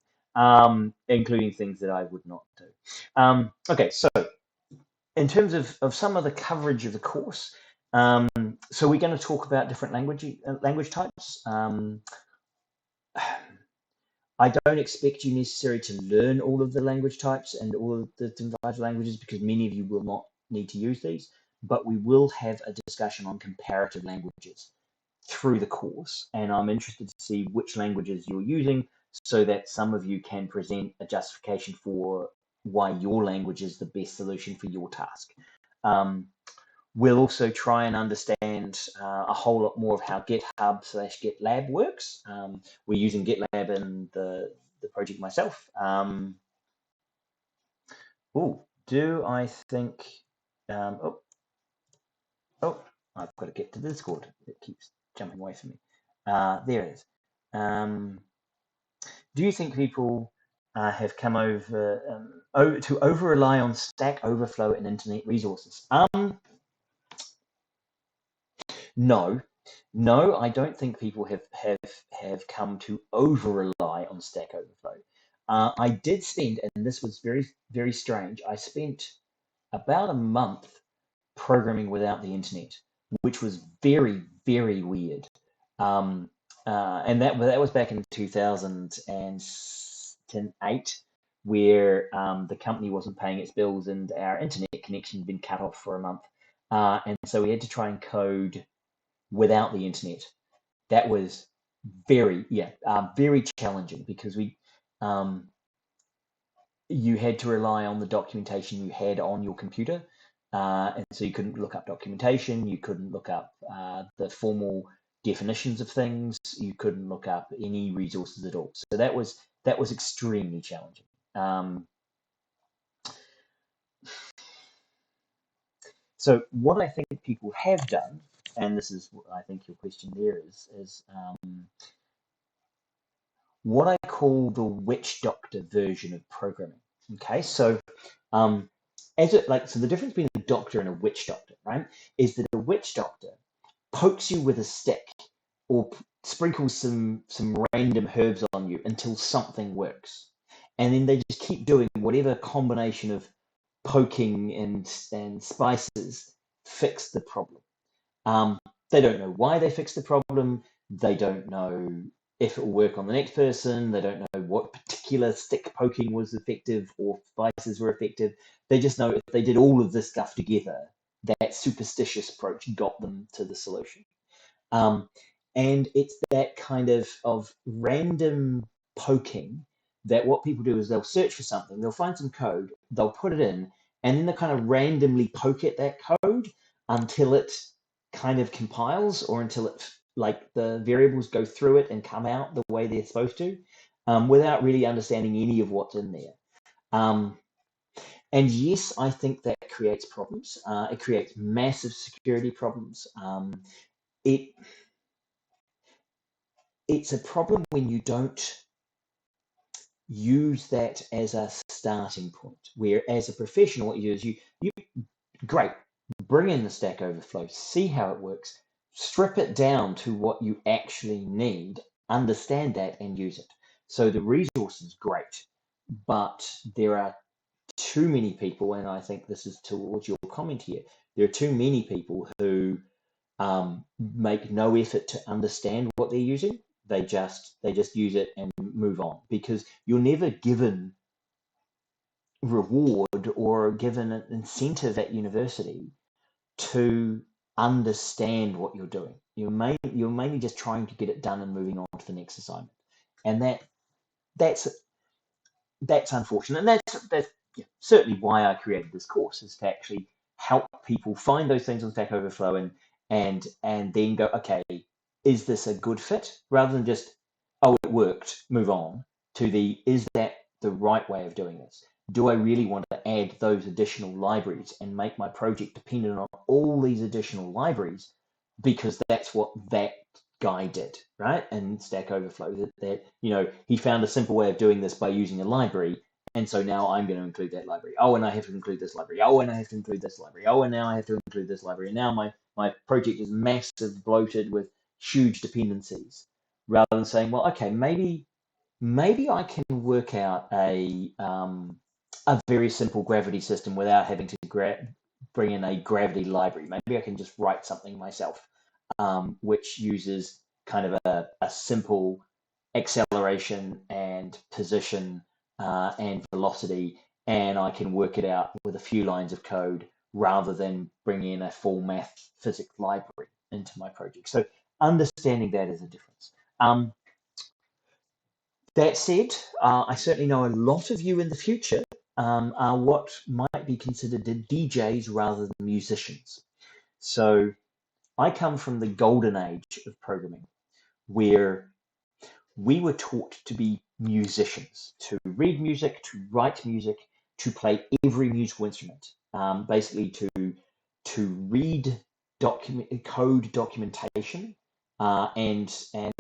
including things that I would not do. Okay, so in terms of some of the coverage of the course, so we're going to talk about different language types. I don't expect you necessarily to learn all of the language types and all of the divided languages, because many of you will not need to use these, but we will have a discussion on comparative languages through the course, and I'm interested to see which languages you're using so that some of you can present a justification for why your language is the best solution for your task. We'll also try and understand a whole lot more of how GitHub/GitLab works. We're using GitLab in the project myself. Do I think... oh, I've got to get to the Discord. It keeps jumping away from me. There it is. Do you think people have come over to over-rely on Stack Overflow and internet resources? No, I don't think people have come to over-rely on Stack Overflow. I did spend, and this was very, very strange, I spent about a month programming without the internet, which was very, very weird. And that was back in 2008, where the company wasn't paying its bills and our internet connection had been cut off for a month. And so we had to try and code without the internet. That was very challenging, because you had to rely on the documentation you had on your computer, and so you couldn't look up documentation, you couldn't look up the formal definitions of things, you couldn't look up any resources at all. So that was extremely challenging. So what I think people have done, and this is what I think your question there is what I call the witch doctor version of programming. Okay, so so the difference between a doctor and a witch doctor, right, is that a witch doctor pokes you with a stick or sprinkles some random herbs on you until something works, and then they just keep doing whatever combination of poking and spices fix the problem. They don't know why they fixed the problem. They don't know if it will work on the next person. They don't know what particular stick poking was effective or spices were effective. They just know if they did all of this stuff together, that superstitious approach got them to the solution. And it's that kind of random poking that what people do is they'll search for something, they'll find some code, they'll put it in, and then they kind of randomly poke at that code until it kind of compiles, or until it, like, the variables go through it and come out the way they're supposed to, without really understanding any of what's in there. And yes, I think that creates problems. It creates massive security problems. It's a problem when you don't use that as a starting point, where as a professional, what you do is you great, bring in the Stack Overflow, see how it works, strip it down to what you actually need, understand that, and use it. So the resource is great, but there are too many people, and I think this is towards your comment here, there are too many people who make no effort to understand what they're using. They just use it and move on, because you're never given reward or given an incentive at university to understand what you're doing. You're mainly just trying to get it done and moving on to the next assignment, and that's unfortunate. And that's certainly why I created this course, is to actually help people find those things on Stack Overflow and then go, okay, is this a good fit? Rather than just, oh, it worked, move on, to is that the right way of doing this? Do I really want to add those additional libraries and make my project dependent on all these additional libraries because that's what that guy did, right? And Stack Overflow, that he found a simple way of doing this by using a library, and so now I'm going to include that library. Oh, and I have to include this library. Oh, and I have to include this library. Oh, and now I have to include this library. And now my project is massive, bloated with huge dependencies. Rather than saying, well, okay, maybe I can work out a very simple gravity system without having to bring in a gravity library. Maybe I can just write something myself, which uses kind of a simple acceleration and position and velocity, and I can work it out with a few lines of code rather than bringing in a full math physics library into my project. So understanding that is a difference. That said, I certainly know a lot of you in the future are what might be considered DJs rather than musicians. So I come from the golden age of programming, where we were taught to be musicians, to read music, to write music, to play every musical instrument, basically to read code documentation, and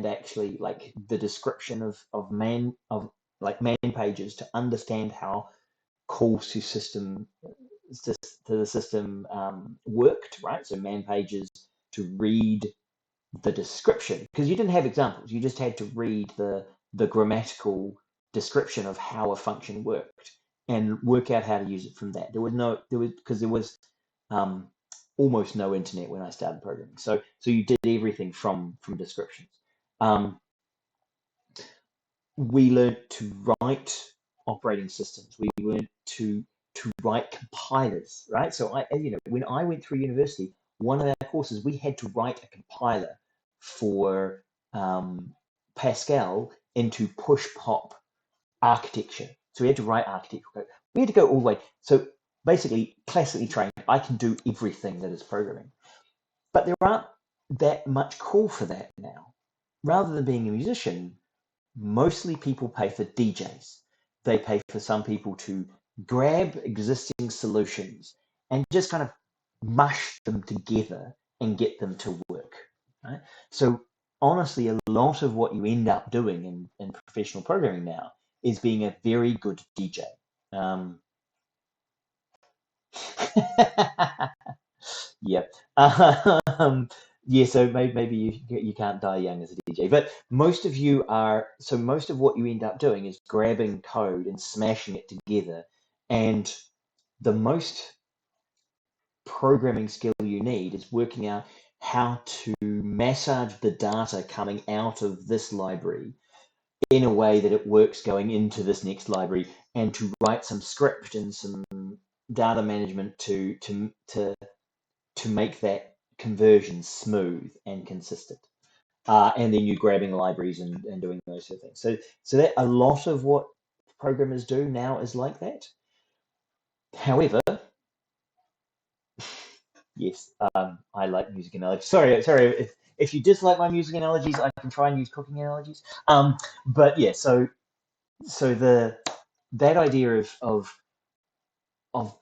actually like the description of man pages, to understand how calls to the system worked, right? So man pages to read the description, because you didn't have examples. You just had to read the grammatical description of how a function worked and work out how to use it from that. There was almost no internet when I started programming. So you did everything from descriptions. We learned to write operating systems. We learned to write compilers, right? So when I went through university, one of our courses, we had to write a compiler for Pascal into push pop architecture. So we had to write architectural code. We had to go all the way. So basically, classically trained, I can do everything that is programming. But there aren't that much call for that now. Rather than being a musician, mostly people pay for DJs. They pay for some people to grab existing solutions and just kind of mush them together and get them to work. Right? So honestly, a lot of what you end up doing in professional programming now is being a very good DJ. Yep. Yeah, so maybe you can't die young as a DJ, but most of what you end up doing is grabbing code and smashing it together, and the most programming skill you need is working out how to massage the data coming out of this library in a way that it works going into this next library, and to write some script and some data management to make that conversion smooth and consistent. And then you're grabbing libraries and doing those sort of things. So that a lot of what programmers do now is like that. However, yes, I like music analogies. Sorry, if you dislike my music analogies, I can try and use cooking analogies. But yeah, so that idea of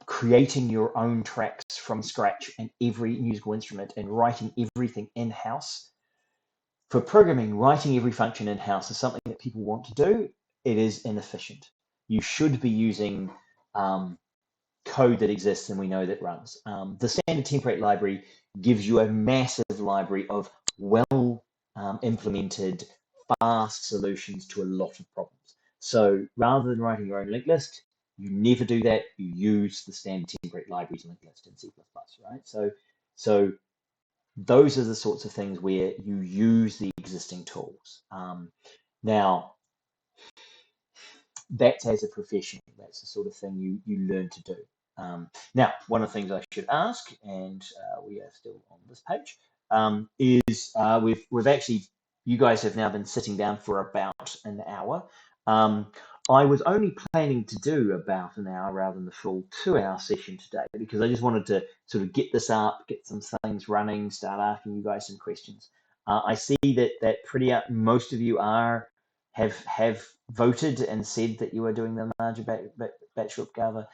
creating your own tracks from scratch and every musical instrument and writing everything in-house. For programming, writing every function in-house is something that people want to do. It is inefficient. You should be using code that exists and we know that runs. The standard template library gives you a massive library of well implemented, fast solutions to a lot of problems. So rather than writing your own linked list, You never do that. You use the standard template libraries linked list in C++, right? So those are the sorts of things where you use the existing tools. Now, that's as a professional. That's the sort of thing you learn to do. Now, one of the things I should ask, and we are still on this page, is we've actually, you guys have now been sitting down for about an hour. I was only planning to do about an hour rather than the full 2-hour session today because I just wanted to sort of get this up, get some things running, start asking you guys some questions. I see that pretty most of you have voted and said that you are doing the larger batch loop gather.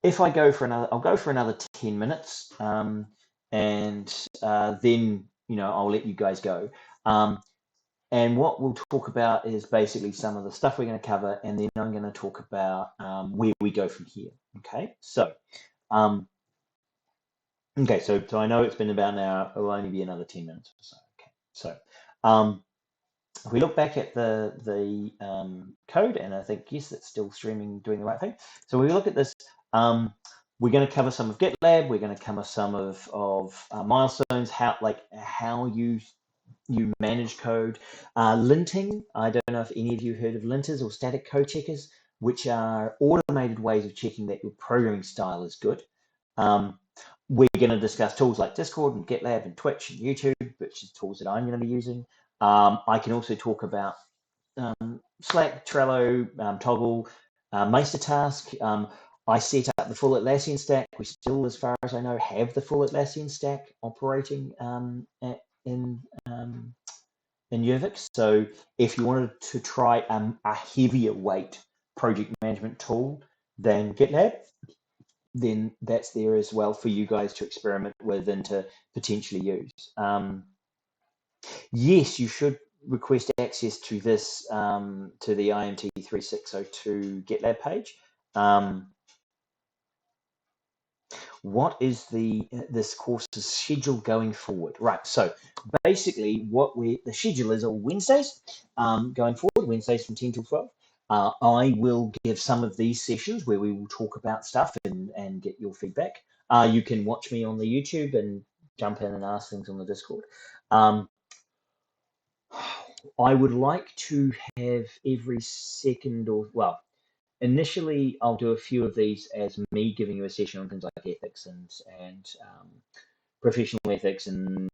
If I go for another, I'll go for another 10 minutes, and then I'll let you guys go. And what we'll talk about is basically some of the stuff we're going to cover, and then I'm going to talk about where we go from here. Okay, so so I know it's been about an hour. It'll only be another 10 minutes or so. Okay, so if we look back at the code, and I think, yes, it's still streaming, doing the right thing. So we look at this. We're going to cover some of GitLab. We're going to cover some of milestones, how you manage code. Linting, I don't know if any of you heard of linters or static code checkers, which are automated ways of checking that your programming style is good. We're going to discuss tools like Discord and GitLab and Twitch and YouTube, which is tools that I'm going to be using. I can also talk about Slack, Trello, Toggle, Meistertask. I set up the full Atlassian stack. We still, as far as I know, have the full Atlassian stack operating in Yervix. So if you wanted to try a heavier weight project management tool than GitLab, then that's there as well for you guys to experiment with and to potentially use. Yes, you should request access to this, to the IMT3602 GitLab page. What is this course's schedule going forward? Right, so basically the schedule is all Wednesdays going forward, Wednesdays from 10 till 12. I will give some of these sessions where we will talk about stuff and get your feedback. You can watch me on the YouTube and jump in and ask things on the Discord. I would like to have every second initially I'll do a few of these as me giving you a session on things like ethics and professional ethics and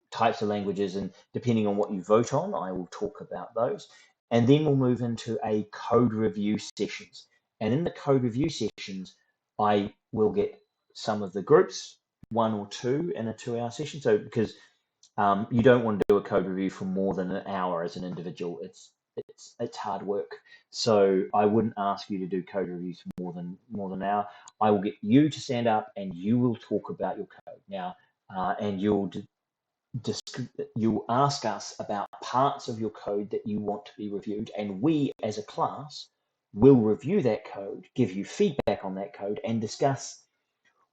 types of languages, and depending on what you vote on, I will talk about those. And then we'll move into a code review sessions. And in the code review sessions, I will get some of the groups, 1 or 2 in a 2-hour session. So because you don't want to do a code review for more than an hour as an individual. It's hard work. So I wouldn't ask you to do code reviews for more than an hour. I will get you to stand up and you will talk about your code now, and you'll ask us about parts of your code that you want to be reviewed, and we as a class will review that code, give you feedback on that code, and discuss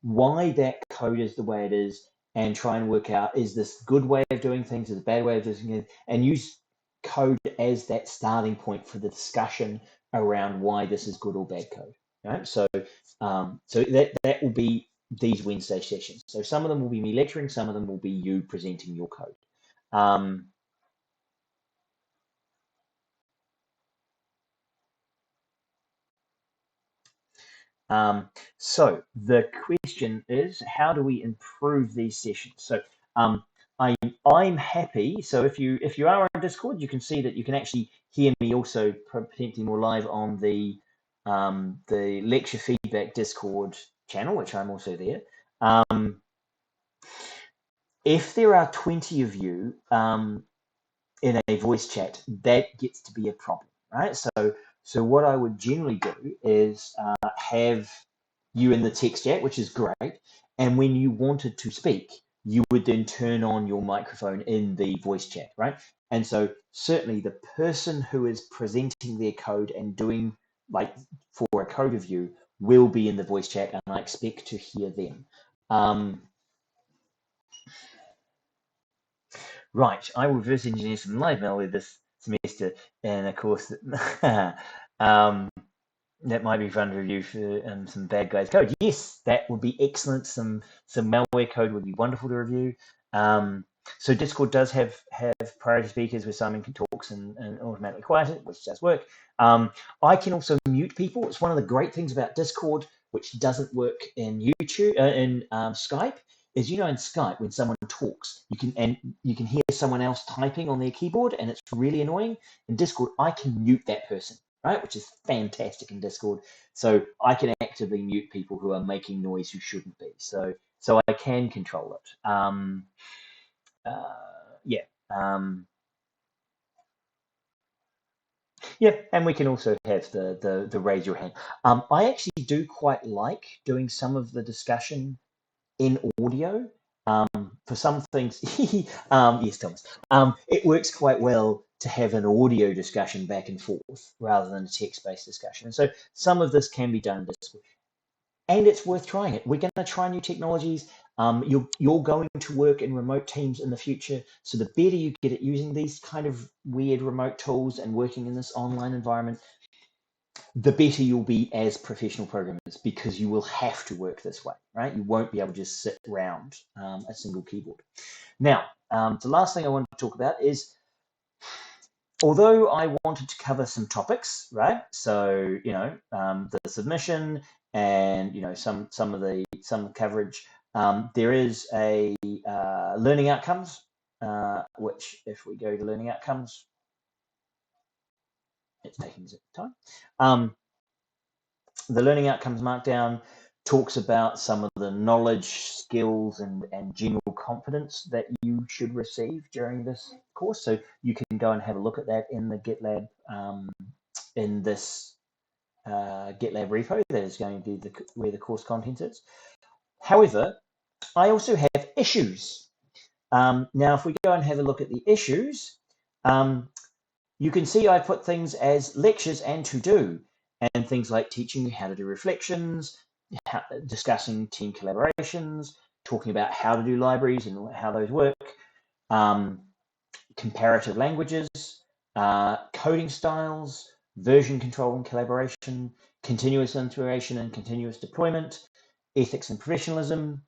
why that code is the way it is, and try and work out, is this a good way of doing things, is it a bad way of doing things, and use code as that starting point for the discussion around why this is good or bad code. Right? So that will be these Wednesday sessions. So some of them will be me lecturing, some of them will be you presenting your code. So the question is, how do we improve these sessions? So I'm happy. So if you are on Discord, you can see that you can actually hear me also potentially more live on the lecture feedback Discord channel, which I'm also there. If there are 20 of you in a voice chat, that gets to be a problem, right? So what I would generally do is have you in the text chat, which is great. And when you wanted to speak, you would then turn on your microphone in the voice chat, right? And so certainly the person who is presenting their code and doing for a code review will be in the voice chat, and I expect to hear them. Right, I will reverse engineer some live mail with this semester in a course that that might be fun to review for some bad guys code. Yes, that would be excellent. Some malware code would be wonderful to review. So Discord does have priority speakers where Simon can talk and automatically quiet it, which does work. I can also mute people. It's one of the great things about Discord, which doesn't work in YouTube, in Skype. Is in Skype when someone talks, you can hear someone else typing on their keyboard, and it's really annoying. In Discord, I can mute that person, right? Which is fantastic in Discord. So I can actively mute people who are making noise who shouldn't be. So I can control it. Yeah. Yeah, and we can also have the raise your hand. I actually do quite like doing some of the discussion in audio. For some things, yes, Thomas, it works quite well to have an audio discussion back and forth rather than a text-based discussion. And so some of this can be done in Discord, and it's worth trying it. We're going to try new technologies. You're going to work in remote teams in the future, so the better you get at using these kind of weird remote tools and working in this online environment, the better you'll be as professional programmers, because you will have to work this way, right? You won't be able to just sit around a single keyboard. Now, the last thing I want to talk about is, although I wanted to cover some topics, right? So, the submission and, some coverage, there is a learning outcomes, which if we go to learning outcomes, it's taking some time. The learning outcomes markdown talks about some of the knowledge, skills, and general confidence that you should receive during this course. So you can go and have a look at that in the GitLab, in this GitLab repo that is going to be where the course content is. However, I also have issues. Now, if we go and have a look at the issues, you can see I put things as lectures and to do, and things like teaching you how to do reflections, discussing team collaborations, talking about how to do libraries and how those work, comparative languages, coding styles, version control and collaboration, continuous integration and continuous deployment, ethics and professionalism,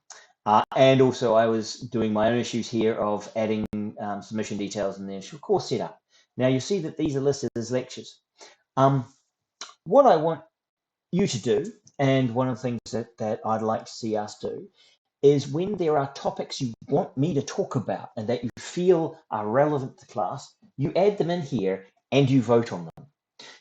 and also I was doing my own issues here of adding submission details in the initial course setup. Now you see that these are listed as lectures. What I want you to do, and one of the things that I'd like to see us do, is when there are topics you want me to talk about and that you feel are relevant to class, you add them in here and you vote on them.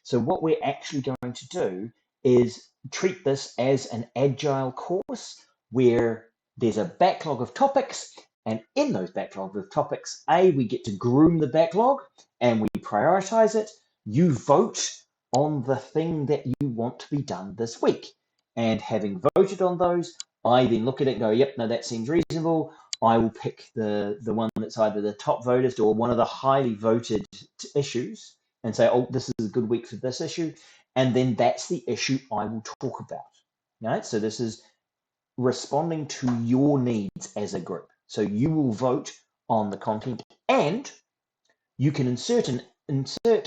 So what we're actually going to do is treat this as an agile course where there's a backlog of topics, and in those backlog of topics, we get to groom the backlog and we prioritize it. You vote on the thing that you want to be done this week. And having voted on those, I then look at it and go, yep, no, that seems reasonable. I will pick the one that's either the top voted or one of the highly voted issues and say, oh, this is a good week for this issue. And then that's the issue I will talk about. Right? So this is responding to your needs as a group. So you will vote on the content, and you can insert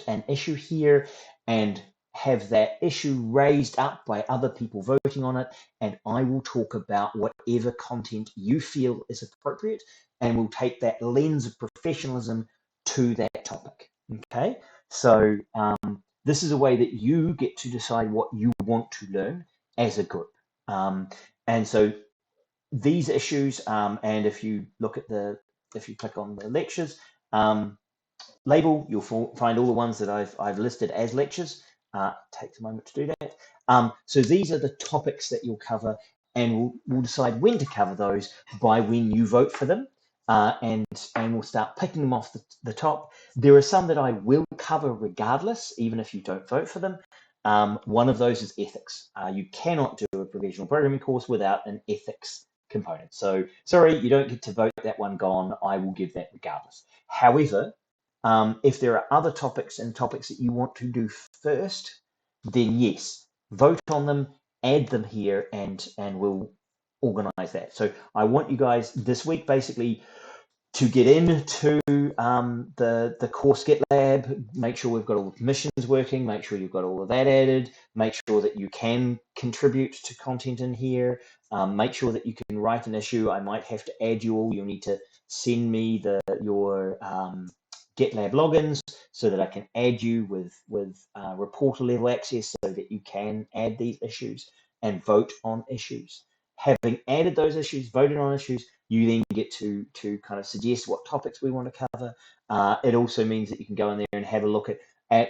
an issue here and have that issue raised up by other people voting on it, and I will talk about whatever content you feel is appropriate, and we'll take that lens of professionalism to that topic. Okay, so this is a way that you get to decide what you want to learn as a group. And so these issues, and if you look at if you click on the lectures label, you'll find all the ones that I've listed as lectures. Takes a moment to do that. So these are the topics that you'll cover, and we'll decide when to cover those by when you vote for them, and we'll start picking them off the top. There are some that I will cover regardless, even if you don't vote for them. One of those is ethics. You cannot do a professional programming course without an ethics component. So sorry, you don't get to vote that one gone. I will give that regardless. However, if there are other topics that you want to do first, then yes, vote on them, add them here, and we'll organize that. So I want you guys this week basically to get into the course GitLab, make sure we've got all the permissions working, make sure you've got all of that added, make sure that you can contribute to content in here, make sure that you can write an issue. I might have to add you all. You'll need to send me your GitLab logins so that I can add you with reporter level access so that you can add these issues and vote on issues. Having added those issues, voted on issues, you then get to kind of suggest what topics we want to cover. It also means that you can go in there and have a look at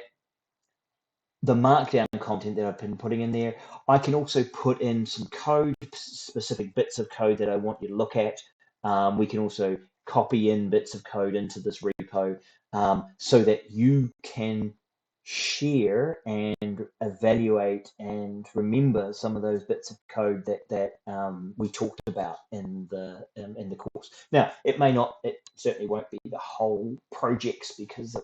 the markdown content that I've been putting in there. I can also put in some code, specific bits of code that I want you to look at. We can also copy in bits of code into this repo so that you can share and evaluate and remember some of those bits of code that we talked about in the course. Now, it certainly won't be the whole projects because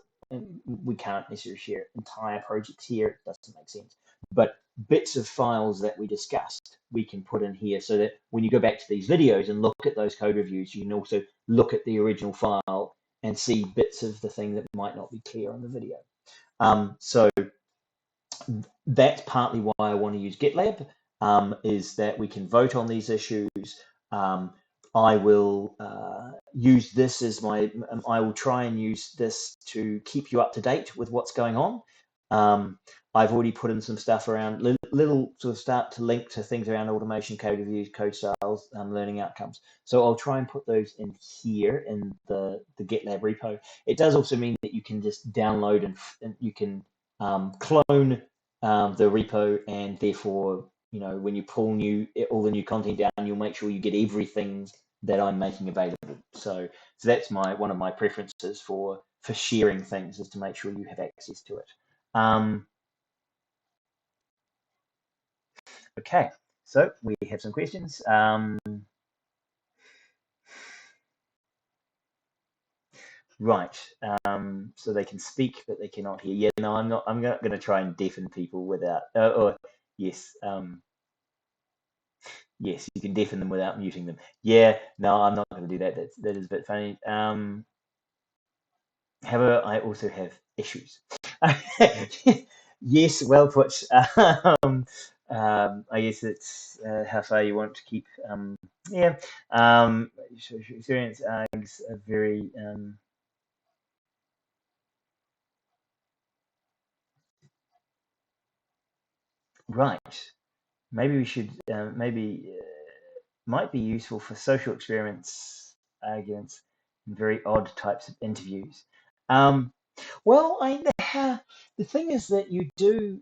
we can't necessarily share entire projects here. It doesn't make sense. But bits of files that we discussed, we can put in here so that when you go back to these videos and look at those code reviews, you can also look at the original file and see bits of the thing that might not be clear on the video. So that's partly why I want to use GitLab, is that we can vote on these issues. I will use this as I will try and use this to keep you up to date with what's going on. I've already put in some stuff around little sort of start to link to things around automation, code reviews, code styles, learning outcomes. So I'll try and put those in here in the GitLab repo. It does also mean that you can just download and you can clone the repo, and therefore, when you pull all the new content down, you'll make sure you get everything that I'm making available. So that's one of my preferences for sharing things, is to make sure you have access to it. Okay, so we have some questions. Right, so they can speak, but they cannot hear. Yeah, no, I'm not going to try and deafen people without. Yes, yes, you can deafen them without muting them. Yeah, no, I'm not going to do that. That is a bit funny. However, I also have issues. Yes, well put. I guess it's how far you want to keep. Yeah, experience is a very right. Maybe we should. Might be useful for social experiments against very odd types of interviews. Well, the thing is that you do.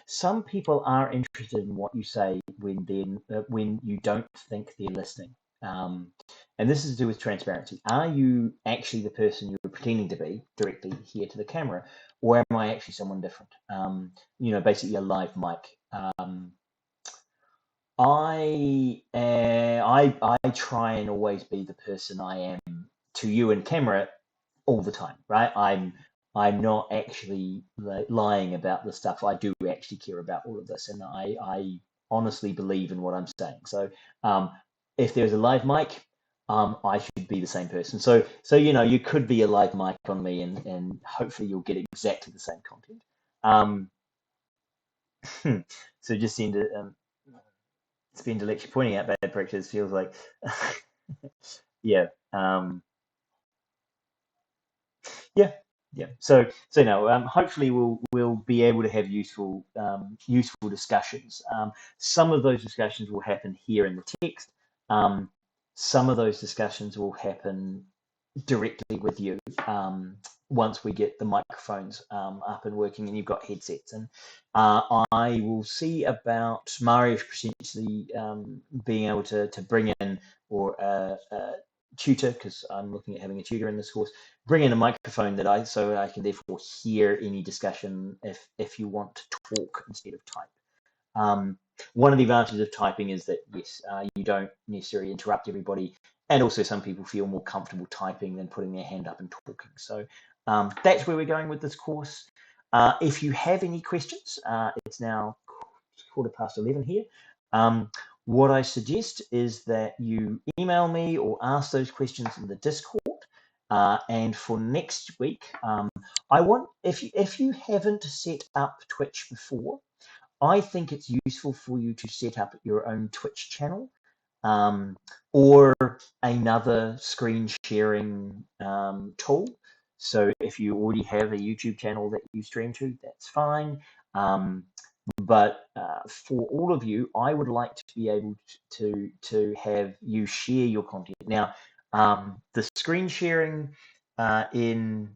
Some people are interested in what you say when you don't think they're listening. And this is to do with transparency. Are you actually the person you're pretending to be directly here to the camera, or am I actually someone different? Basically a live mic. I try and always be the person I am to you in camera all the time, right? I'm not actually lying about the stuff. I do actually care about all of this, and I honestly believe in what I'm saying. So if there's a live mic, I should be the same person. So you could be a live mic on me, and hopefully you'll get exactly the same content. So just spend a lecture pointing out bad practice feels like, yeah. Yeah. So no. Hopefully, we'll be able to have useful discussions. Some of those discussions will happen here in the text. Some of those discussions will happen directly with you once we get the microphones up and working and you've got headsets. And I will see about Mario potentially being able to bring in or a tutor, because I'm looking at having a tutor in this course, bring in a microphone so I can therefore hear any discussion if you want to talk instead of type. One of the advantages of typing is that, yes, you don't necessarily interrupt everybody, and also some people feel more comfortable typing than putting their hand up and talking. So that's where we're going with this course. If you have any questions, it's now 11:15 here. what I suggest is that you email me or ask those questions in the Discord. And for next week, I want, if you haven't set up Twitch before, I think it's useful for you to set up your own Twitch channel, or another screen sharing tool. So if you already have a YouTube channel that you stream to, that's fine. But for all of you, I would like to be able to have you share your content. Now, the screen sharing in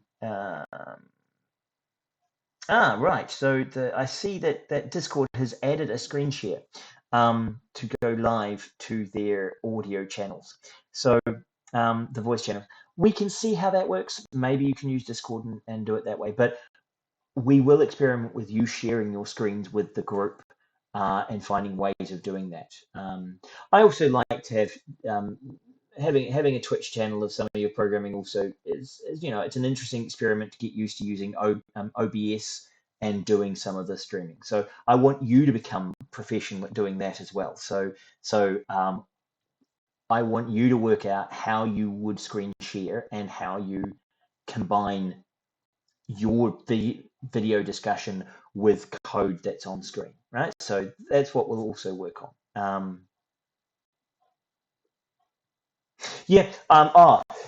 right. So I see that Discord has added a screen share to go live to their audio channels. So the voice channel, we can see how that works. Maybe you can use Discord and do it that way. But we will experiment with you sharing your screens with the group and finding ways of doing that. I also like to have having a Twitch channel of some of your programming also is it's an interesting experiment to get used to using OBS and doing some of the streaming. So I want you to become professional at doing that as well. So I want you to work out how you would screen share and how you combine your video discussion with code that's on screen, right? So that's what we'll also work on.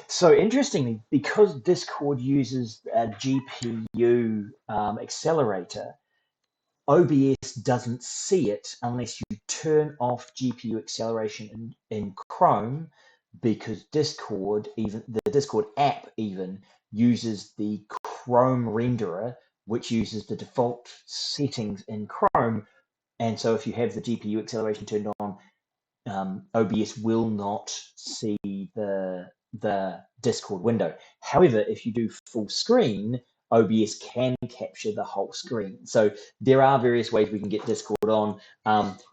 So interestingly, because Discord uses a GPU accelerator, OBS doesn't see it unless you turn off GPU acceleration in Chrome, because Discord, even the Discord app, even uses the Chrome renderer, which uses the default settings in Chrome. And so if you have the GPU acceleration turned on, OBS will not see the Discord window. However, if you do full screen, OBS can capture the whole screen. So there are various ways we can get Discord on.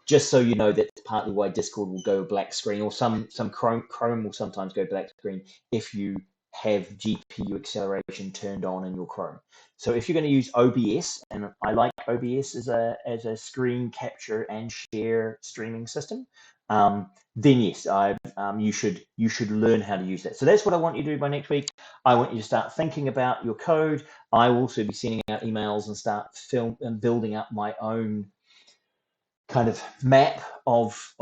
Just so you know, that's partly why Discord will go black screen, or some Chrome will sometimes go black screen if you have GPU acceleration turned on in your Chrome. So if you're going to use OBS, and I like OBS as a screen capture and share streaming system, then yes, you should learn how to use that. So that's what I want you to do by next week. I want you to start thinking about your code. I will also be sending out emails and start building up my own kind of map of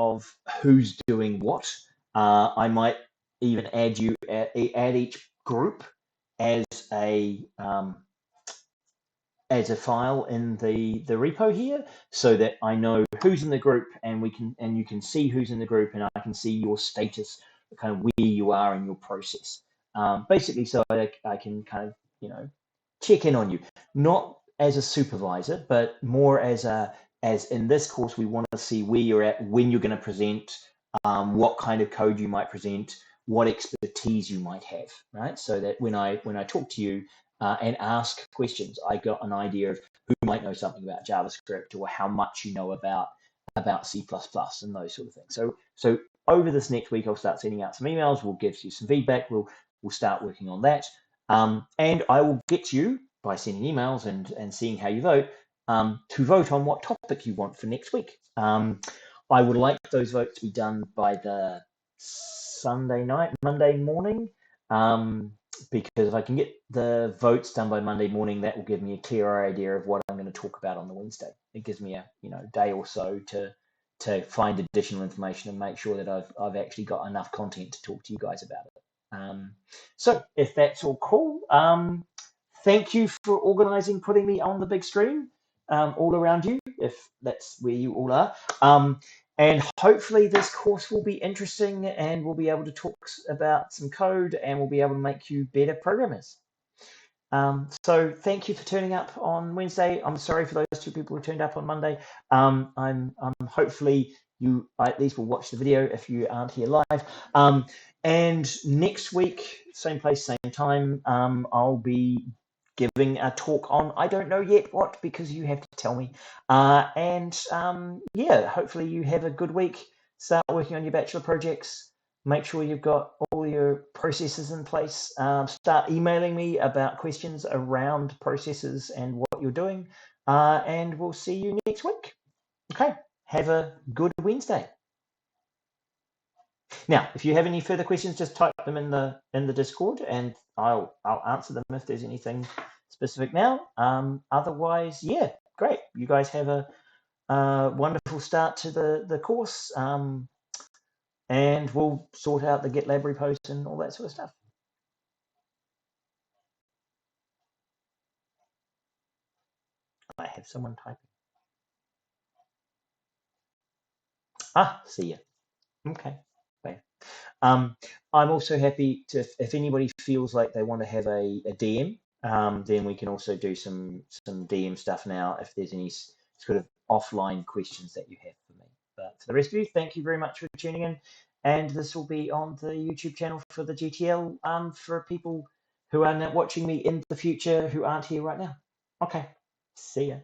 who's doing what. I might even add each group as a file in the repo here, so that I know who's in the group, and you can see who's in the group, and I can see your status, kind of where you are in your process. Basically, so I can kind of check in on you, not as a supervisor, but more as in this course, we want to see where you're at, when you're going to present, what kind of code you might present, what expertise you might have, right? So that when I talk to you and ask questions, I got an idea of who might know something about JavaScript, or how much you know about C++ and those sort of things. So over this next week, I'll start sending out some emails. We'll give you some feedback. We'll start working on that. And I will get you, by sending emails and seeing how you vote, to vote on what topic you want for next week. I would like those votes to be done by the Monday morning, because if I can get the votes done by Monday morning, that will give me a clearer idea of what I'm going to talk about on the Wednesday. It gives me a day or so to find additional information and make sure that I've actually got enough content to talk to you guys about it. So if that's all cool, thank you for organising, putting me on the big screen all around you, if that's where you all are. And hopefully this course will be interesting, and we'll be able to talk about some code, and we'll be able to make you better programmers. So thank you for turning up on Wednesday. I'm sorry for those 2 people who turned up on Monday. I'm hopefully you at least will watch the video if you aren't here live. And next week, same place, same time, I'll be giving a talk on, I don't know yet what, because you have to tell me. Yeah, hopefully you have a good week. Start working on your bachelor projects. Make sure you've got all your processes in place. Start emailing me about questions around processes and what you're doing. And we'll see you next week. Okay, have a good Wednesday. Now, if you have any further questions, just type them in the Discord, and I'll answer them if there's anything specific now. Otherwise, yeah, great. You guys have a wonderful start to the course, and we'll sort out the GitLab repos and all that sort of stuff. I have someone typing. See ya. Okay. Bye. I'm also happy to, if anybody feels like they want to have a DM, then we can also do some DM stuff now if there's any sort of offline questions that you have for me. But for the rest of you, thank you very much for tuning in. And this will be on the YouTube channel for the GTL for people who are now watching me in the future who aren't here right now. Okay. See ya.